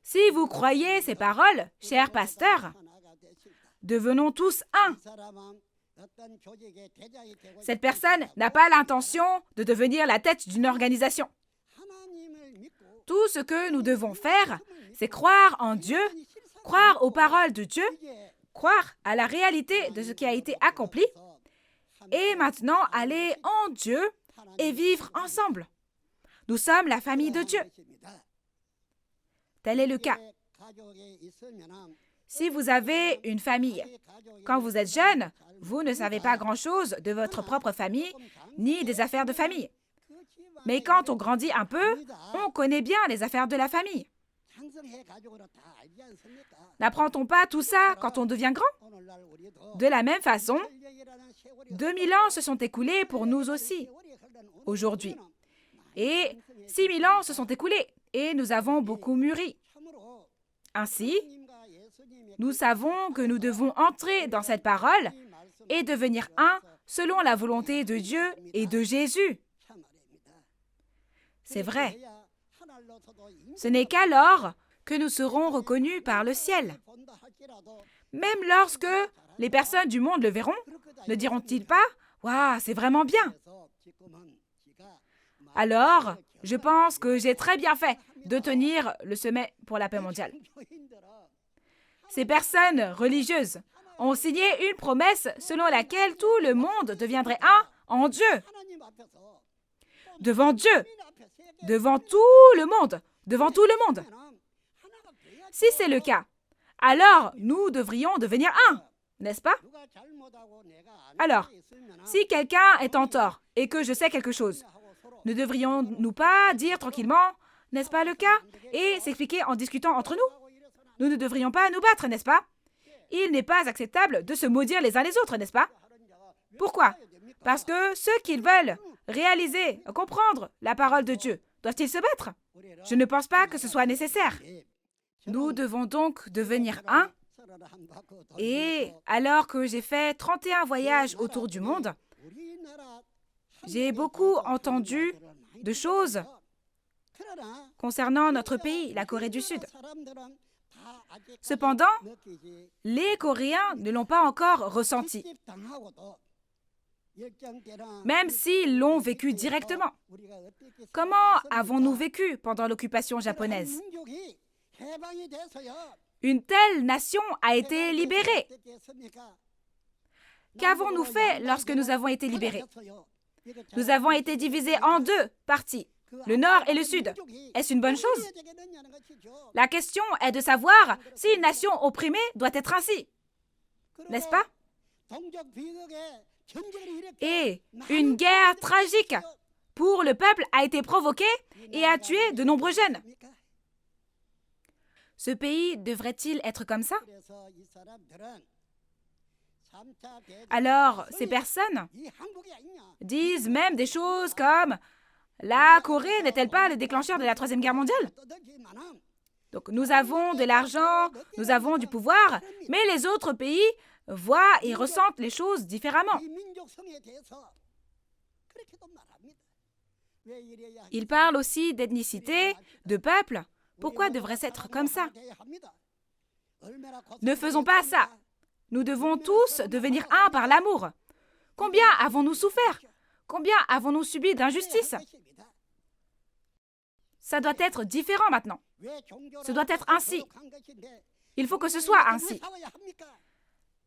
Si vous croyez ces paroles, chers pasteurs, devenons tous un. Cette personne n'a pas l'intention de devenir la tête d'une organisation. Tout ce que nous devons faire, c'est croire en Dieu, croire aux paroles de Dieu, croire à la réalité de ce qui a été accompli, et maintenant aller en Dieu et vivre ensemble. Nous sommes la famille de Dieu. Tel est le cas. Si vous avez une famille, quand vous êtes jeune, vous ne savez pas grand-chose de votre propre famille, ni des affaires de famille. Mais quand on grandit un peu, on connaît bien les affaires de la famille. N'apprend-on pas tout ça quand on devient grand? De la même façon, 2000 ans se sont écoulés pour nous aussi, aujourd'hui. Et 6000 ans se sont écoulés, et nous avons beaucoup mûri. Ainsi, nous savons que nous devons entrer dans cette parole et devenir un selon la volonté de Dieu et de Jésus. C'est vrai. Ce n'est qu'alors que nous serons reconnus par le ciel. Même lorsque les personnes du monde le verront, ne diront-ils pas « Waouh, c'est vraiment bien !» Alors, je pense que j'ai très bien fait de tenir le sommet pour la paix mondiale. Ces personnes religieuses ont signé une promesse selon laquelle tout le monde deviendrait un en Dieu. Devant Dieu, devant tout le monde, devant tout le monde. Si c'est le cas, alors nous devrions devenir un, n'est-ce pas? Alors, si quelqu'un est en tort et que je sais quelque chose, ne devrions-nous pas dire tranquillement, n'est-ce pas le cas, et s'expliquer en discutant entre nous? nous ne devrions pas nous battre, n'est-ce pas? Il n'est pas acceptable de se maudire les uns les autres, n'est-ce pas? Pourquoi? Parce que ceux qui veulent réaliser, comprendre la parole de Dieu, doivent-ils se battre? Je ne pense pas que ce soit nécessaire. Nous devons donc devenir un. Et alors que j'ai fait 31 voyages autour du monde, j'ai beaucoup entendu de choses concernant notre pays, la Corée du Sud. Cependant, les Coréens ne l'ont pas encore ressenti, même s'ils l'ont vécu directement. Comment avons-nous vécu pendant l'occupation japonaise? Une telle nation a été libérée. Qu'avons-nous fait lorsque nous avons été libérés? Nous avons été divisés en deux parties, le nord et le sud. Est-ce une bonne chose? La question est de savoir si une nation opprimée doit être ainsi. N'est-ce pas? Et une guerre tragique pour le peuple a été provoquée et a tué de nombreux jeunes. Ce pays devrait-il être comme ça? Alors, ces personnes disent même des choses comme « La Corée n'est-elle pas le déclencheur de la Troisième Guerre mondiale ?» Donc, nous avons de l'argent, nous avons du pouvoir, mais les autres pays voient et ressentent les choses différemment. Ils parlent aussi d'ethnicité, de peuple. Pourquoi devrait-ce être comme ça? Ne faisons pas ça. Nous devons tous devenir un par l'amour. Combien avons-nous souffert? Combien avons-nous subi d'injustice? Ça doit être différent maintenant. Ce doit être ainsi. Il faut que ce soit ainsi.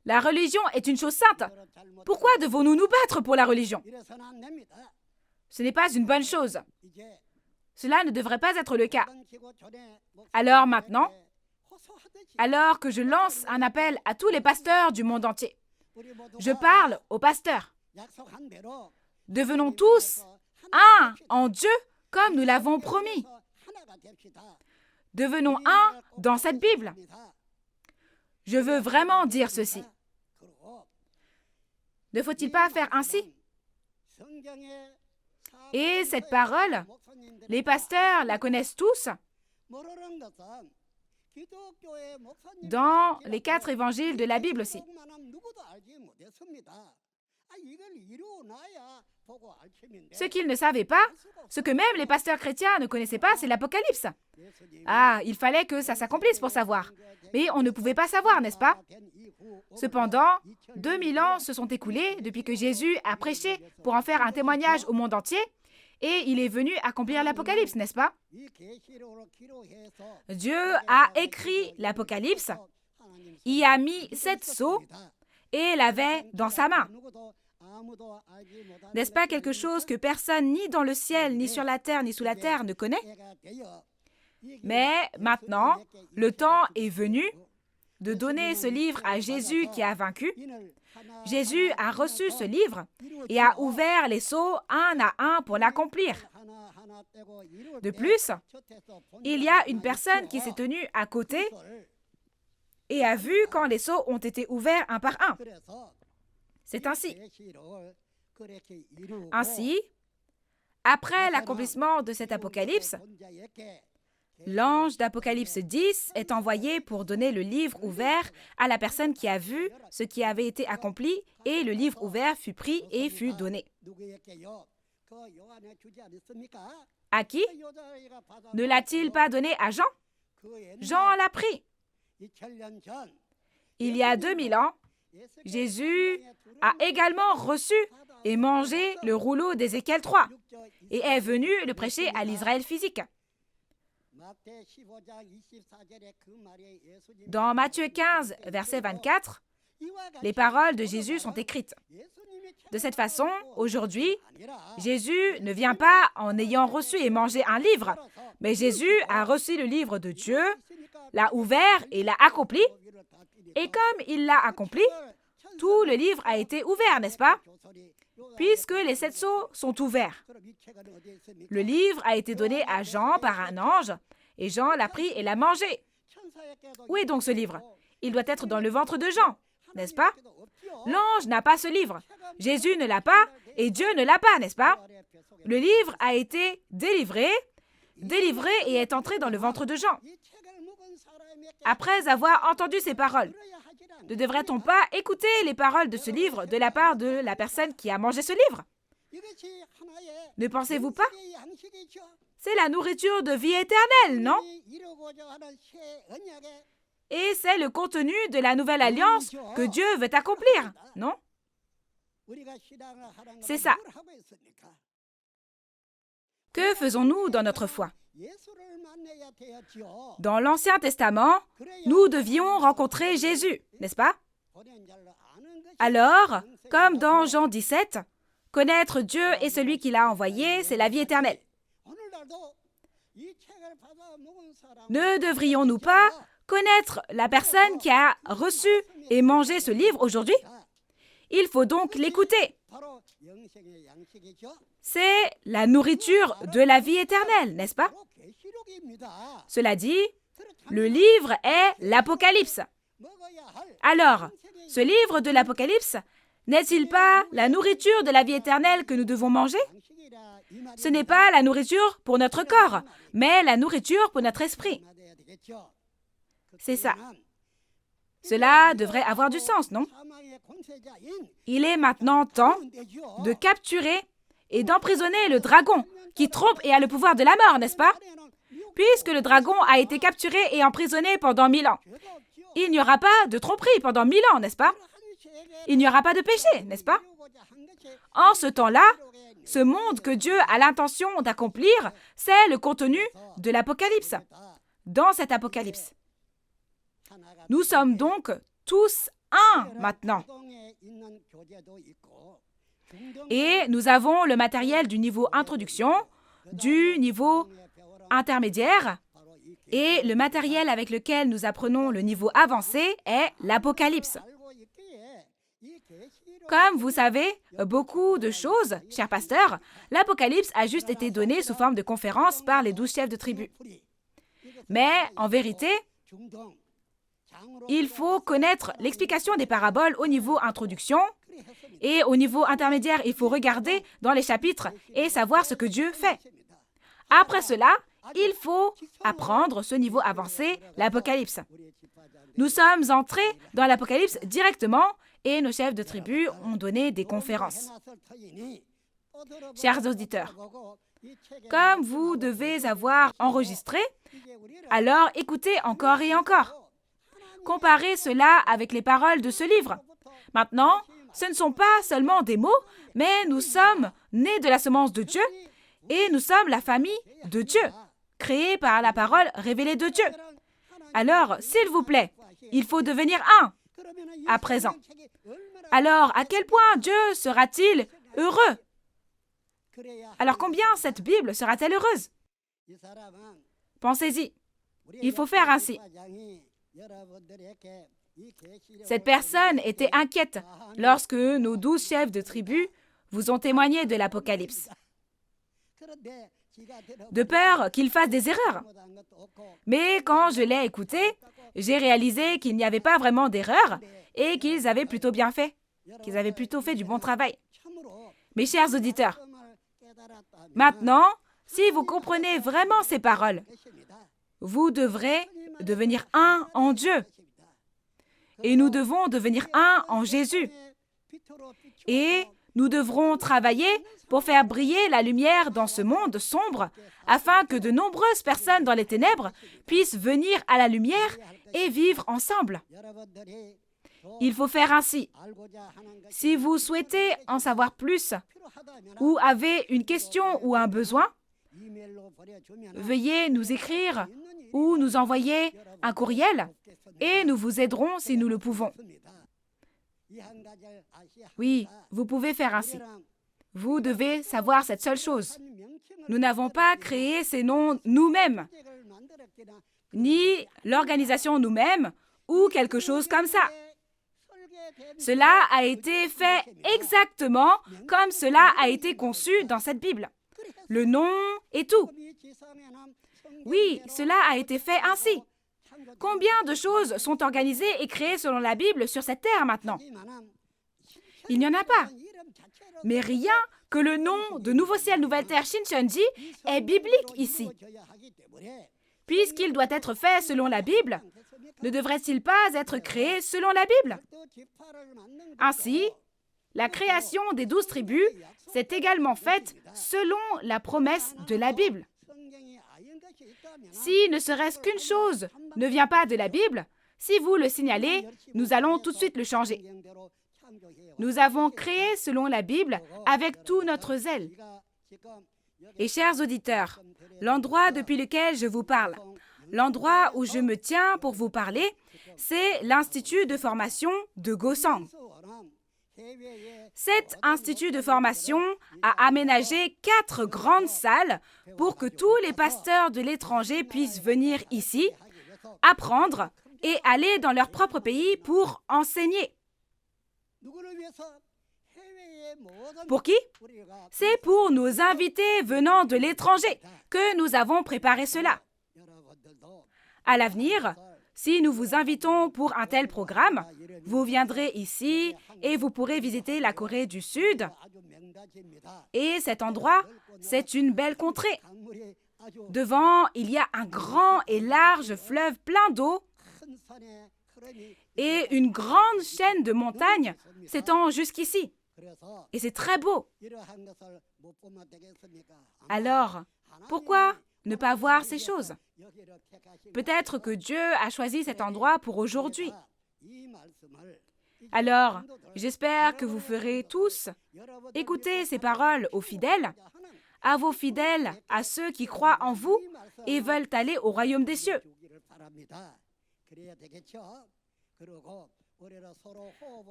La religion est une chose sainte. Pourquoi devons-nous nous battre pour la religion? Ce n'est pas une bonne chose. Cela ne devrait pas être le cas. Alors maintenant, alors que je lance un appel à tous les pasteurs du monde entier, je parle aux pasteurs. Devenons tous un en Dieu comme nous l'avons promis. Devenons un dans cette Bible. Je veux vraiment dire ceci. Ne faut-il pas faire ainsi? Et cette parole, les pasteurs la connaissent tous. Dans les 4 évangiles de la Bible aussi. Ce qu'ils ne savaient pas, ce que même les pasteurs chrétiens ne connaissaient pas, c'est l'Apocalypse. Ah, il fallait que ça s'accomplisse pour savoir. Mais on ne pouvait pas savoir, n'est-ce pas? Cependant, 2000 ans se sont écoulés depuis que Jésus a prêché pour en faire un témoignage au monde entier, et il est venu accomplir l'Apocalypse, n'est-ce pas? Dieu a écrit l'Apocalypse, y a mis 7 sceaux et l'avait dans sa main. N'est-ce pas quelque chose que personne, ni dans le ciel, ni sur la terre, ni sous la terre, ne connaît? Mais maintenant, le temps est venu de donner ce livre à Jésus qui a vaincu. Jésus a reçu ce livre et a ouvert les sceaux un à un pour l'accomplir. De plus, il y a une personne qui s'est tenue à côté et a vu quand les sceaux ont été ouverts un par un. C'est ainsi. Ainsi, après l'accomplissement de cet apocalypse, l'ange d'Apocalypse 10 est envoyé pour donner le livre ouvert à la personne qui a vu ce qui avait été accompli, et le livre ouvert fut pris et fut donné. À qui? Ne l'a-t-il pas donné à Jean? Jean l'a pris. Il y a 2000 ans, Jésus a également reçu et mangé le rouleau d'Ézéchiel 3 et est venu le prêcher à l'Israël physique. Dans Matthieu 15, verset 24, les paroles de Jésus sont écrites. De cette façon, aujourd'hui, Jésus ne vient pas en ayant reçu et mangé un livre, mais Jésus a reçu le livre de Dieu, l'a ouvert et l'a accompli. Et comme il l'a accompli, tout le livre a été ouvert, n'est-ce pas? Puisque les 7 sceaux sont ouverts. Le livre a été donné à Jean par un ange, et Jean l'a pris et l'a mangé. Où est donc ce livre? Il doit être dans le ventre de Jean, n'est-ce pas? L'ange n'a pas ce livre. Jésus ne l'a pas et Dieu ne l'a pas, n'est-ce pas? Le livre a été délivré et est entré dans le ventre de Jean. Après avoir entendu ces paroles, ne devrait-on pas écouter les paroles de ce livre de la part de la personne qui a mangé ce livre? Ne pensez-vous pas? C'est la nourriture de vie éternelle, non? Et c'est le contenu de la nouvelle alliance que Dieu veut accomplir, non? C'est ça. Que faisons-nous dans notre foi? Dans l'Ancien Testament, nous devions rencontrer Jésus, n'est-ce pas? Alors, comme dans Jean 17, connaître Dieu et celui qui l'a envoyé, c'est la vie éternelle. Ne devrions-nous pas connaître la personne qui a reçu et mangé ce livre aujourd'hui? Il faut donc l'écouter. C'est la nourriture de la vie éternelle, n'est-ce pas? Cela dit, le livre est l'Apocalypse. Alors, ce livre de l'Apocalypse n'est-il pas la nourriture de la vie éternelle que nous devons manger? Ce n'est pas la nourriture pour notre corps, mais la nourriture pour notre esprit. C'est ça. Cela devrait avoir du sens, non? Il est maintenant temps de capturer et d'emprisonner le dragon qui trompe et a le pouvoir de la mort, n'est-ce pas? Puisque le dragon a été capturé et emprisonné pendant 1000 ans. Il n'y aura pas de tromperie pendant 1000 ans, n'est-ce pas? Il n'y aura pas de péché, n'est-ce pas? En ce temps-là, ce monde que Dieu a l'intention d'accomplir, c'est le contenu de l'Apocalypse. Dans cet Apocalypse. Nous sommes donc tous un maintenant. Et nous avons le matériel du niveau introduction, du niveau intermédiaire, et le matériel avec lequel nous apprenons le niveau avancé est l'Apocalypse. Comme vous savez beaucoup de choses, cher pasteur, l'Apocalypse a juste été donné sous forme de conférence par les 12 chefs de tribu. Mais en vérité, il faut connaître l'explication des paraboles au niveau introduction et au niveau intermédiaire, il faut regarder dans les chapitres et savoir ce que Dieu fait. Après cela, il faut apprendre ce niveau avancé, l'Apocalypse. Nous sommes entrés dans l'Apocalypse directement et nos chefs de tribu ont donné des conférences. Chers auditeurs, comme vous devez avoir enregistré, alors écoutez encore et encore. Comparez cela avec les paroles de ce livre. Maintenant, ce ne sont pas seulement des mots, mais nous sommes nés de la semence de Dieu et nous sommes la famille de Dieu, créée par la parole révélée de Dieu. Alors, s'il vous plaît, il faut devenir un à présent. Alors, à quel point Dieu sera-t-il heureux? Alors, combien cette Bible sera-t-elle heureuse? Pensez-y. Il faut faire ainsi. Cette personne était inquiète lorsque nos 12 chefs de tribu vous ont témoigné de l'Apocalypse, de peur qu'ils fassent des erreurs. Mais quand je l'ai écouté, j'ai réalisé qu'il n'y avait pas vraiment d'erreur et qu'ils avaient plutôt bien fait, qu'ils avaient plutôt fait du bon travail. Mes chers auditeurs, maintenant, si vous comprenez vraiment ces paroles, vous devrez devenir un en Dieu. Et nous devons devenir un en Jésus. Et nous devrons travailler pour faire briller la lumière dans ce monde sombre, afin que de nombreuses personnes dans les ténèbres puissent venir à la lumière et vivre ensemble. Il faut faire ainsi. Si vous souhaitez en savoir plus, ou avez une question ou un besoin, veuillez nous écrire ou nous envoyer un courriel et nous vous aiderons si nous le pouvons. Oui, vous pouvez faire ainsi. Vous devez savoir cette seule chose. Nous n'avons pas créé ces noms nous-mêmes, ni l'organisation nous-mêmes, ou quelque chose comme ça. Cela a été fait exactement comme cela a été conçu dans cette Bible. Le nom et tout. Oui, cela a été fait ainsi. Combien de choses sont organisées et créées selon la Bible sur cette terre maintenant? Il n'y en a pas. Mais rien que le nom de Nouveau Ciel, Nouvelle Terre, Shincheonji est biblique ici. Puisqu'il doit être fait selon la Bible, ne devrait-il pas être créé selon la Bible? Ainsi, la création des 12 tribus s'est également faite selon la promesse de la Bible. Si ne serait-ce qu'une chose ne vient pas de la Bible, si vous le signalez, nous allons tout de suite le changer. Nous avons créé selon la Bible avec tout notre zèle. Et chers auditeurs, l'endroit depuis lequel je vous parle, l'endroit où je me tiens pour vous parler, c'est l'Institut de formation de Gosang. Cet institut de formation a aménagé 4 grandes salles pour que tous les pasteurs de l'étranger puissent venir ici, apprendre et aller dans leur propre pays pour enseigner. Pour qui? C'est pour nos invités venant de l'étranger que nous avons préparé cela. À l'avenir, si nous vous invitons pour un tel programme, vous viendrez ici et vous pourrez visiter la Corée du Sud. Et cet endroit, c'est une belle contrée. Devant, il y a un grand et large fleuve plein d'eau et une grande chaîne de montagnes s'étend jusqu'ici. Et c'est très beau. Alors, pourquoi ne pas voir ces choses? Peut-être que Dieu a choisi cet endroit pour aujourd'hui. Alors, j'espère que vous ferez tous écouter ces paroles aux fidèles, à vos fidèles, à ceux qui croient en vous et veulent aller au royaume des cieux.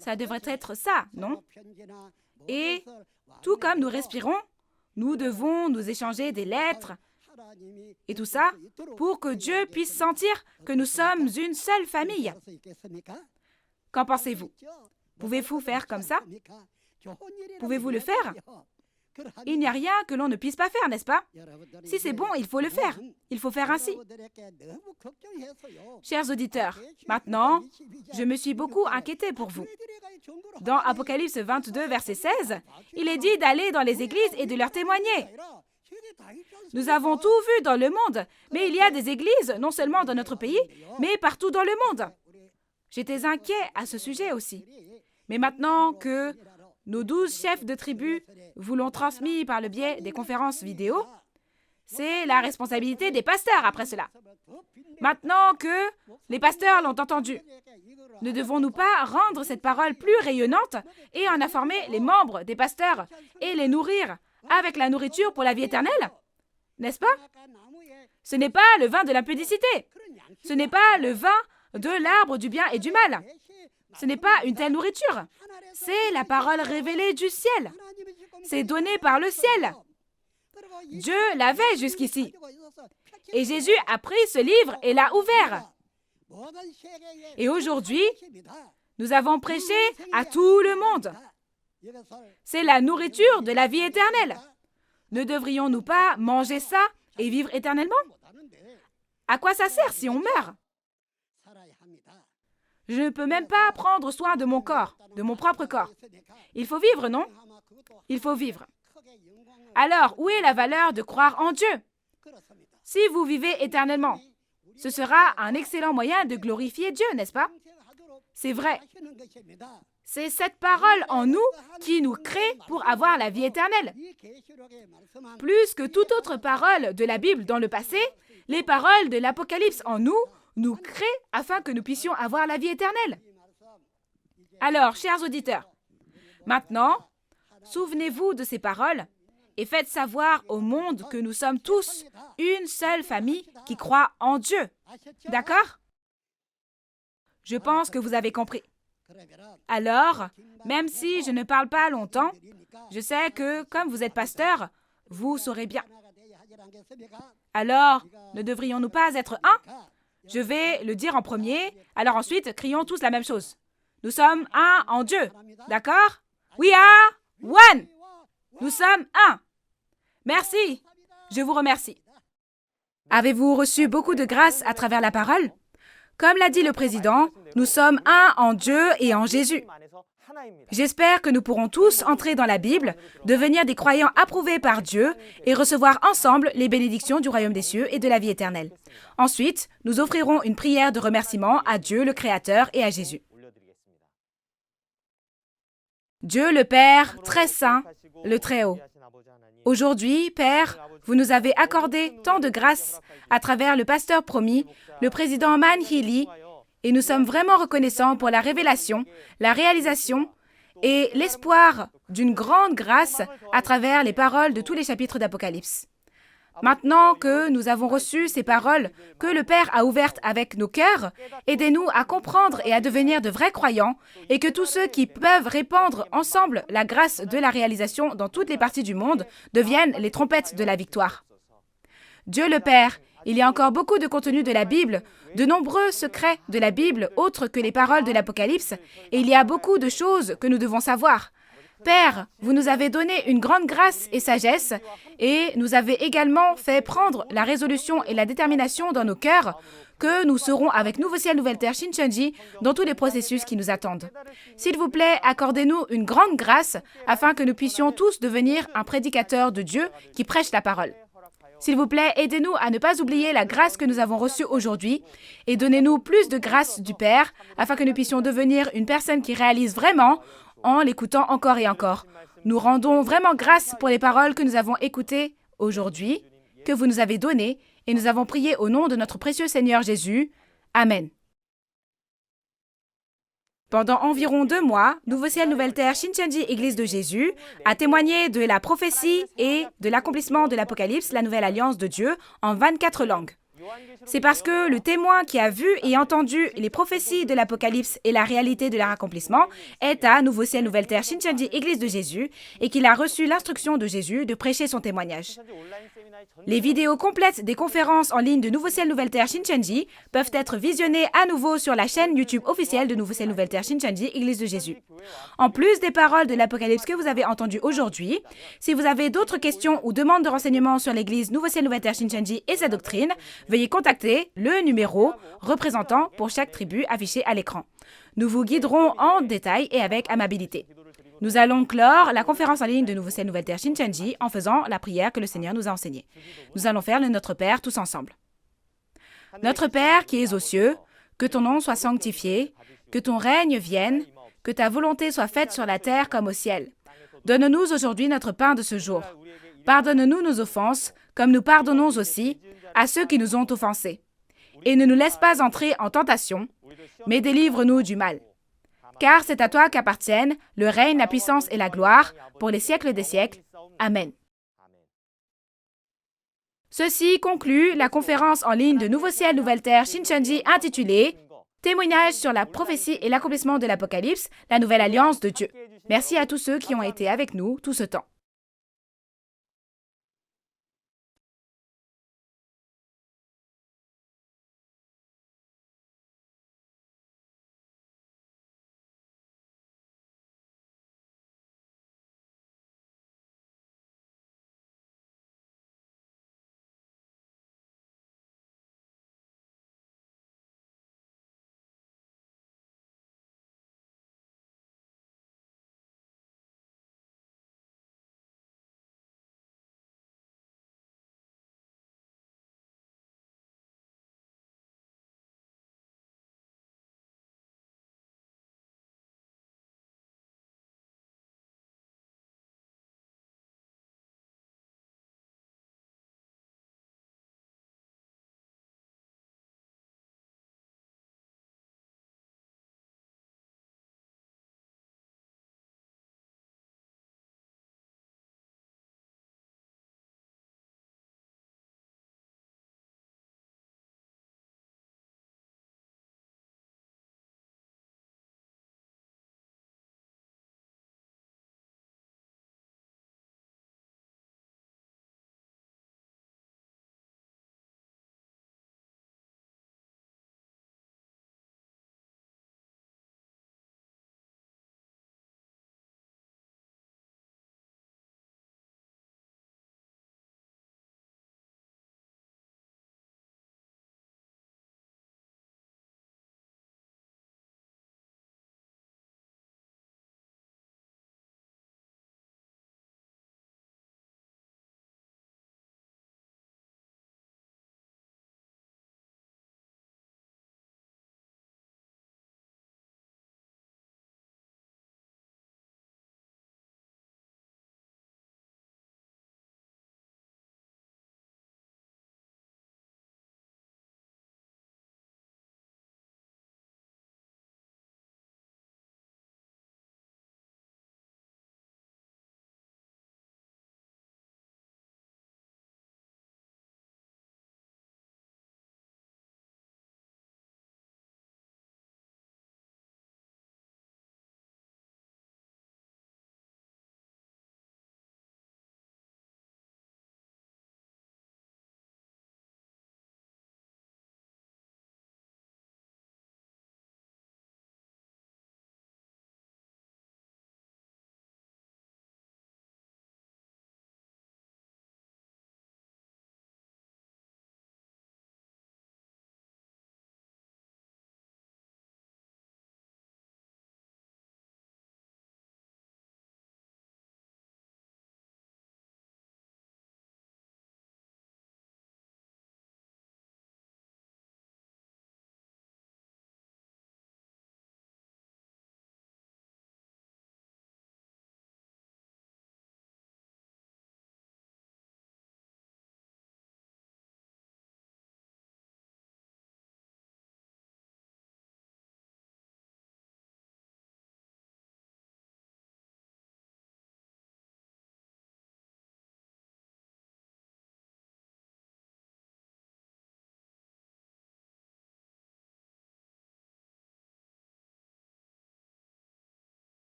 Ça devrait être ça, non? Et tout comme nous respirons, nous devons nous échanger des lettres et tout ça pour que Dieu puisse sentir que nous sommes une seule famille. Qu'en pensez-vous? Pouvez-vous faire comme ça? Pouvez-vous le faire? Il n'y a rien que l'on ne puisse pas faire, n'est-ce pas? Si c'est bon, il faut le faire. Il faut faire ainsi. Chers auditeurs, maintenant, je me suis beaucoup inquiétée pour vous. Dans Apocalypse 22, verset 16, il est dit d'aller dans les églises et de leur témoigner. Nous avons tout vu dans le monde, mais il y a des églises, non seulement dans notre pays, mais partout dans le monde. J'étais inquiet à ce sujet aussi. Mais maintenant que nos 12 chefs de tribu vous l'ont transmis par le biais des conférences vidéo, c'est la responsabilité des pasteurs après cela. Maintenant que les pasteurs l'ont entendu, ne devons-nous pas rendre cette parole plus rayonnante et en informer les membres des pasteurs et les nourrir avec la nourriture pour la vie éternelle? N'est-ce pas? Ce n'est pas le vin de l'impudicité. Ce n'est pas le vin de l'arbre du bien et du mal. Ce n'est pas une telle nourriture. C'est la parole révélée du ciel. C'est donné par le ciel. Dieu l'avait jusqu'ici. Et Jésus a pris ce livre et l'a ouvert. Et aujourd'hui, nous avons prêché à tout le monde. C'est la nourriture de la vie éternelle. Ne devrions-nous pas manger ça et vivre éternellement? À quoi ça sert si on meurt? Je ne peux même pas prendre soin de mon corps, de mon propre corps. Il faut vivre, non? Il faut vivre. Alors, où est la valeur de croire en Dieu? Si vous vivez éternellement, ce sera un excellent moyen de glorifier Dieu, n'est-ce pas? C'est vrai. C'est cette parole en nous qui nous crée pour avoir la vie éternelle. Plus que toute autre parole de la Bible dans le passé, les paroles de l'Apocalypse en nous créent afin que nous puissions avoir la vie éternelle. Alors, chers auditeurs, maintenant, souvenez-vous de ces paroles et faites savoir au monde que nous sommes tous une seule famille qui croit en Dieu. D'accord? Je pense que vous avez compris. Alors, même si je ne parle pas longtemps, je sais que, comme vous êtes pasteur, vous saurez bien. Alors, ne devrions-nous pas être un? Je vais le dire en premier, alors ensuite, crions tous la même chose. Nous sommes un en Dieu, d'accord? We are one! Nous sommes un. Merci, je vous remercie. Avez-vous reçu beaucoup de grâce à travers la parole? Comme l'a dit le président, nous sommes un en Dieu et en Jésus. J'espère que nous pourrons tous entrer dans la Bible, devenir des croyants approuvés par Dieu et recevoir ensemble les bénédictions du royaume des cieux et de la vie éternelle. Ensuite, nous offrirons une prière de remerciement à Dieu le Créateur et à Jésus. Dieu le Père, très saint, le Très-Haut. Aujourd'hui, Père, vous nous avez accordé tant de grâce à travers le pasteur promis, le président Man Hee-lee, et nous sommes vraiment reconnaissants pour la révélation, la réalisation et l'espoir d'une grande grâce à travers les paroles de tous les chapitres d'Apocalypse. Maintenant que nous avons reçu ces paroles que le Père a ouvertes avec nos cœurs, aidez-nous à comprendre et à devenir de vrais croyants et que tous ceux qui peuvent répandre ensemble la grâce de la réalisation dans toutes les parties du monde deviennent les trompettes de la victoire. Dieu le Père, il y a encore beaucoup de contenu de la Bible, de nombreux secrets de la Bible autres que les paroles de l'Apocalypse, et il y a beaucoup de choses que nous devons savoir. Père, vous nous avez donné une grande grâce et sagesse, et nous avez également fait prendre la résolution et la détermination dans nos cœurs que nous serons avec Nouveau Ciel, Nouvelle Terre, Shincheonji dans tous les processus qui nous attendent. S'il vous plaît, accordez-nous une grande grâce afin que nous puissions tous devenir un prédicateur de Dieu qui prêche la parole. S'il vous plaît, aidez-nous à ne pas oublier la grâce que nous avons reçue aujourd'hui et donnez-nous plus de grâce du Père afin que nous puissions devenir une personne qui réalise vraiment en l'écoutant encore et encore. Nous rendons vraiment grâce pour les paroles que nous avons écoutées aujourd'hui, que vous nous avez données, et nous avons prié au nom de notre précieux Seigneur Jésus. Amen. Pendant environ 2 mois, Nouveau Ciel, Nouvelle Terre, Shincheonji, Église de Jésus, a témoigné de la prophétie et de l'accomplissement de l'Apocalypse, la nouvelle alliance de Dieu, en 24 langues. C'est parce que le témoin qui a vu et entendu les prophéties de l'Apocalypse et la réalité de leur accomplissement est à Nouveau Ciel, Nouvelle Terre, Shincheonji, Église de Jésus, et qu'il a reçu l'instruction de Jésus de prêcher son témoignage. Les vidéos complètes des conférences en ligne de Nouveau Ciel, Nouvelle Terre, Shincheonji peuvent être visionnées à nouveau sur la chaîne YouTube officielle de Nouveau Ciel, Nouvelle Terre, Shincheonji, Église de Jésus. En plus des paroles de l'Apocalypse que vous avez entendues aujourd'hui, si vous avez d'autres questions ou demandes de renseignements sur l'Église Nouveau Ciel, Nouvelle Terre, Shincheonji et sa doctrine, veuillez contacter le numéro représentant pour chaque tribu affiché à l'écran. Nous vous guiderons en détail et avec amabilité. Nous allons clore la conférence en ligne de Nouveau Ciel, Nouvelle Terre, Shincheonji en faisant la prière que le Seigneur nous a enseignée. Nous allons faire le Notre Père tous ensemble. Notre Père qui es aux cieux, que ton nom soit sanctifié, que ton règne vienne, que ta volonté soit faite sur la terre comme au ciel. Donne-nous aujourd'hui notre pain de ce jour. Pardonne-nous nos offenses, comme nous pardonnons aussi à ceux qui nous ont offensés. Et ne nous laisse pas entrer en tentation, mais délivre-nous du mal. Car c'est à toi qu'appartiennent le règne, la puissance et la gloire pour les siècles des siècles. Amen. Ceci conclut la conférence en ligne de Nouveau Ciel, Nouvelle Terre, Shincheonji intitulée « Témoignage sur la prophétie et l'accomplissement de l'Apocalypse, la nouvelle alliance de Dieu ». Merci à tous ceux qui ont été avec nous tout ce temps.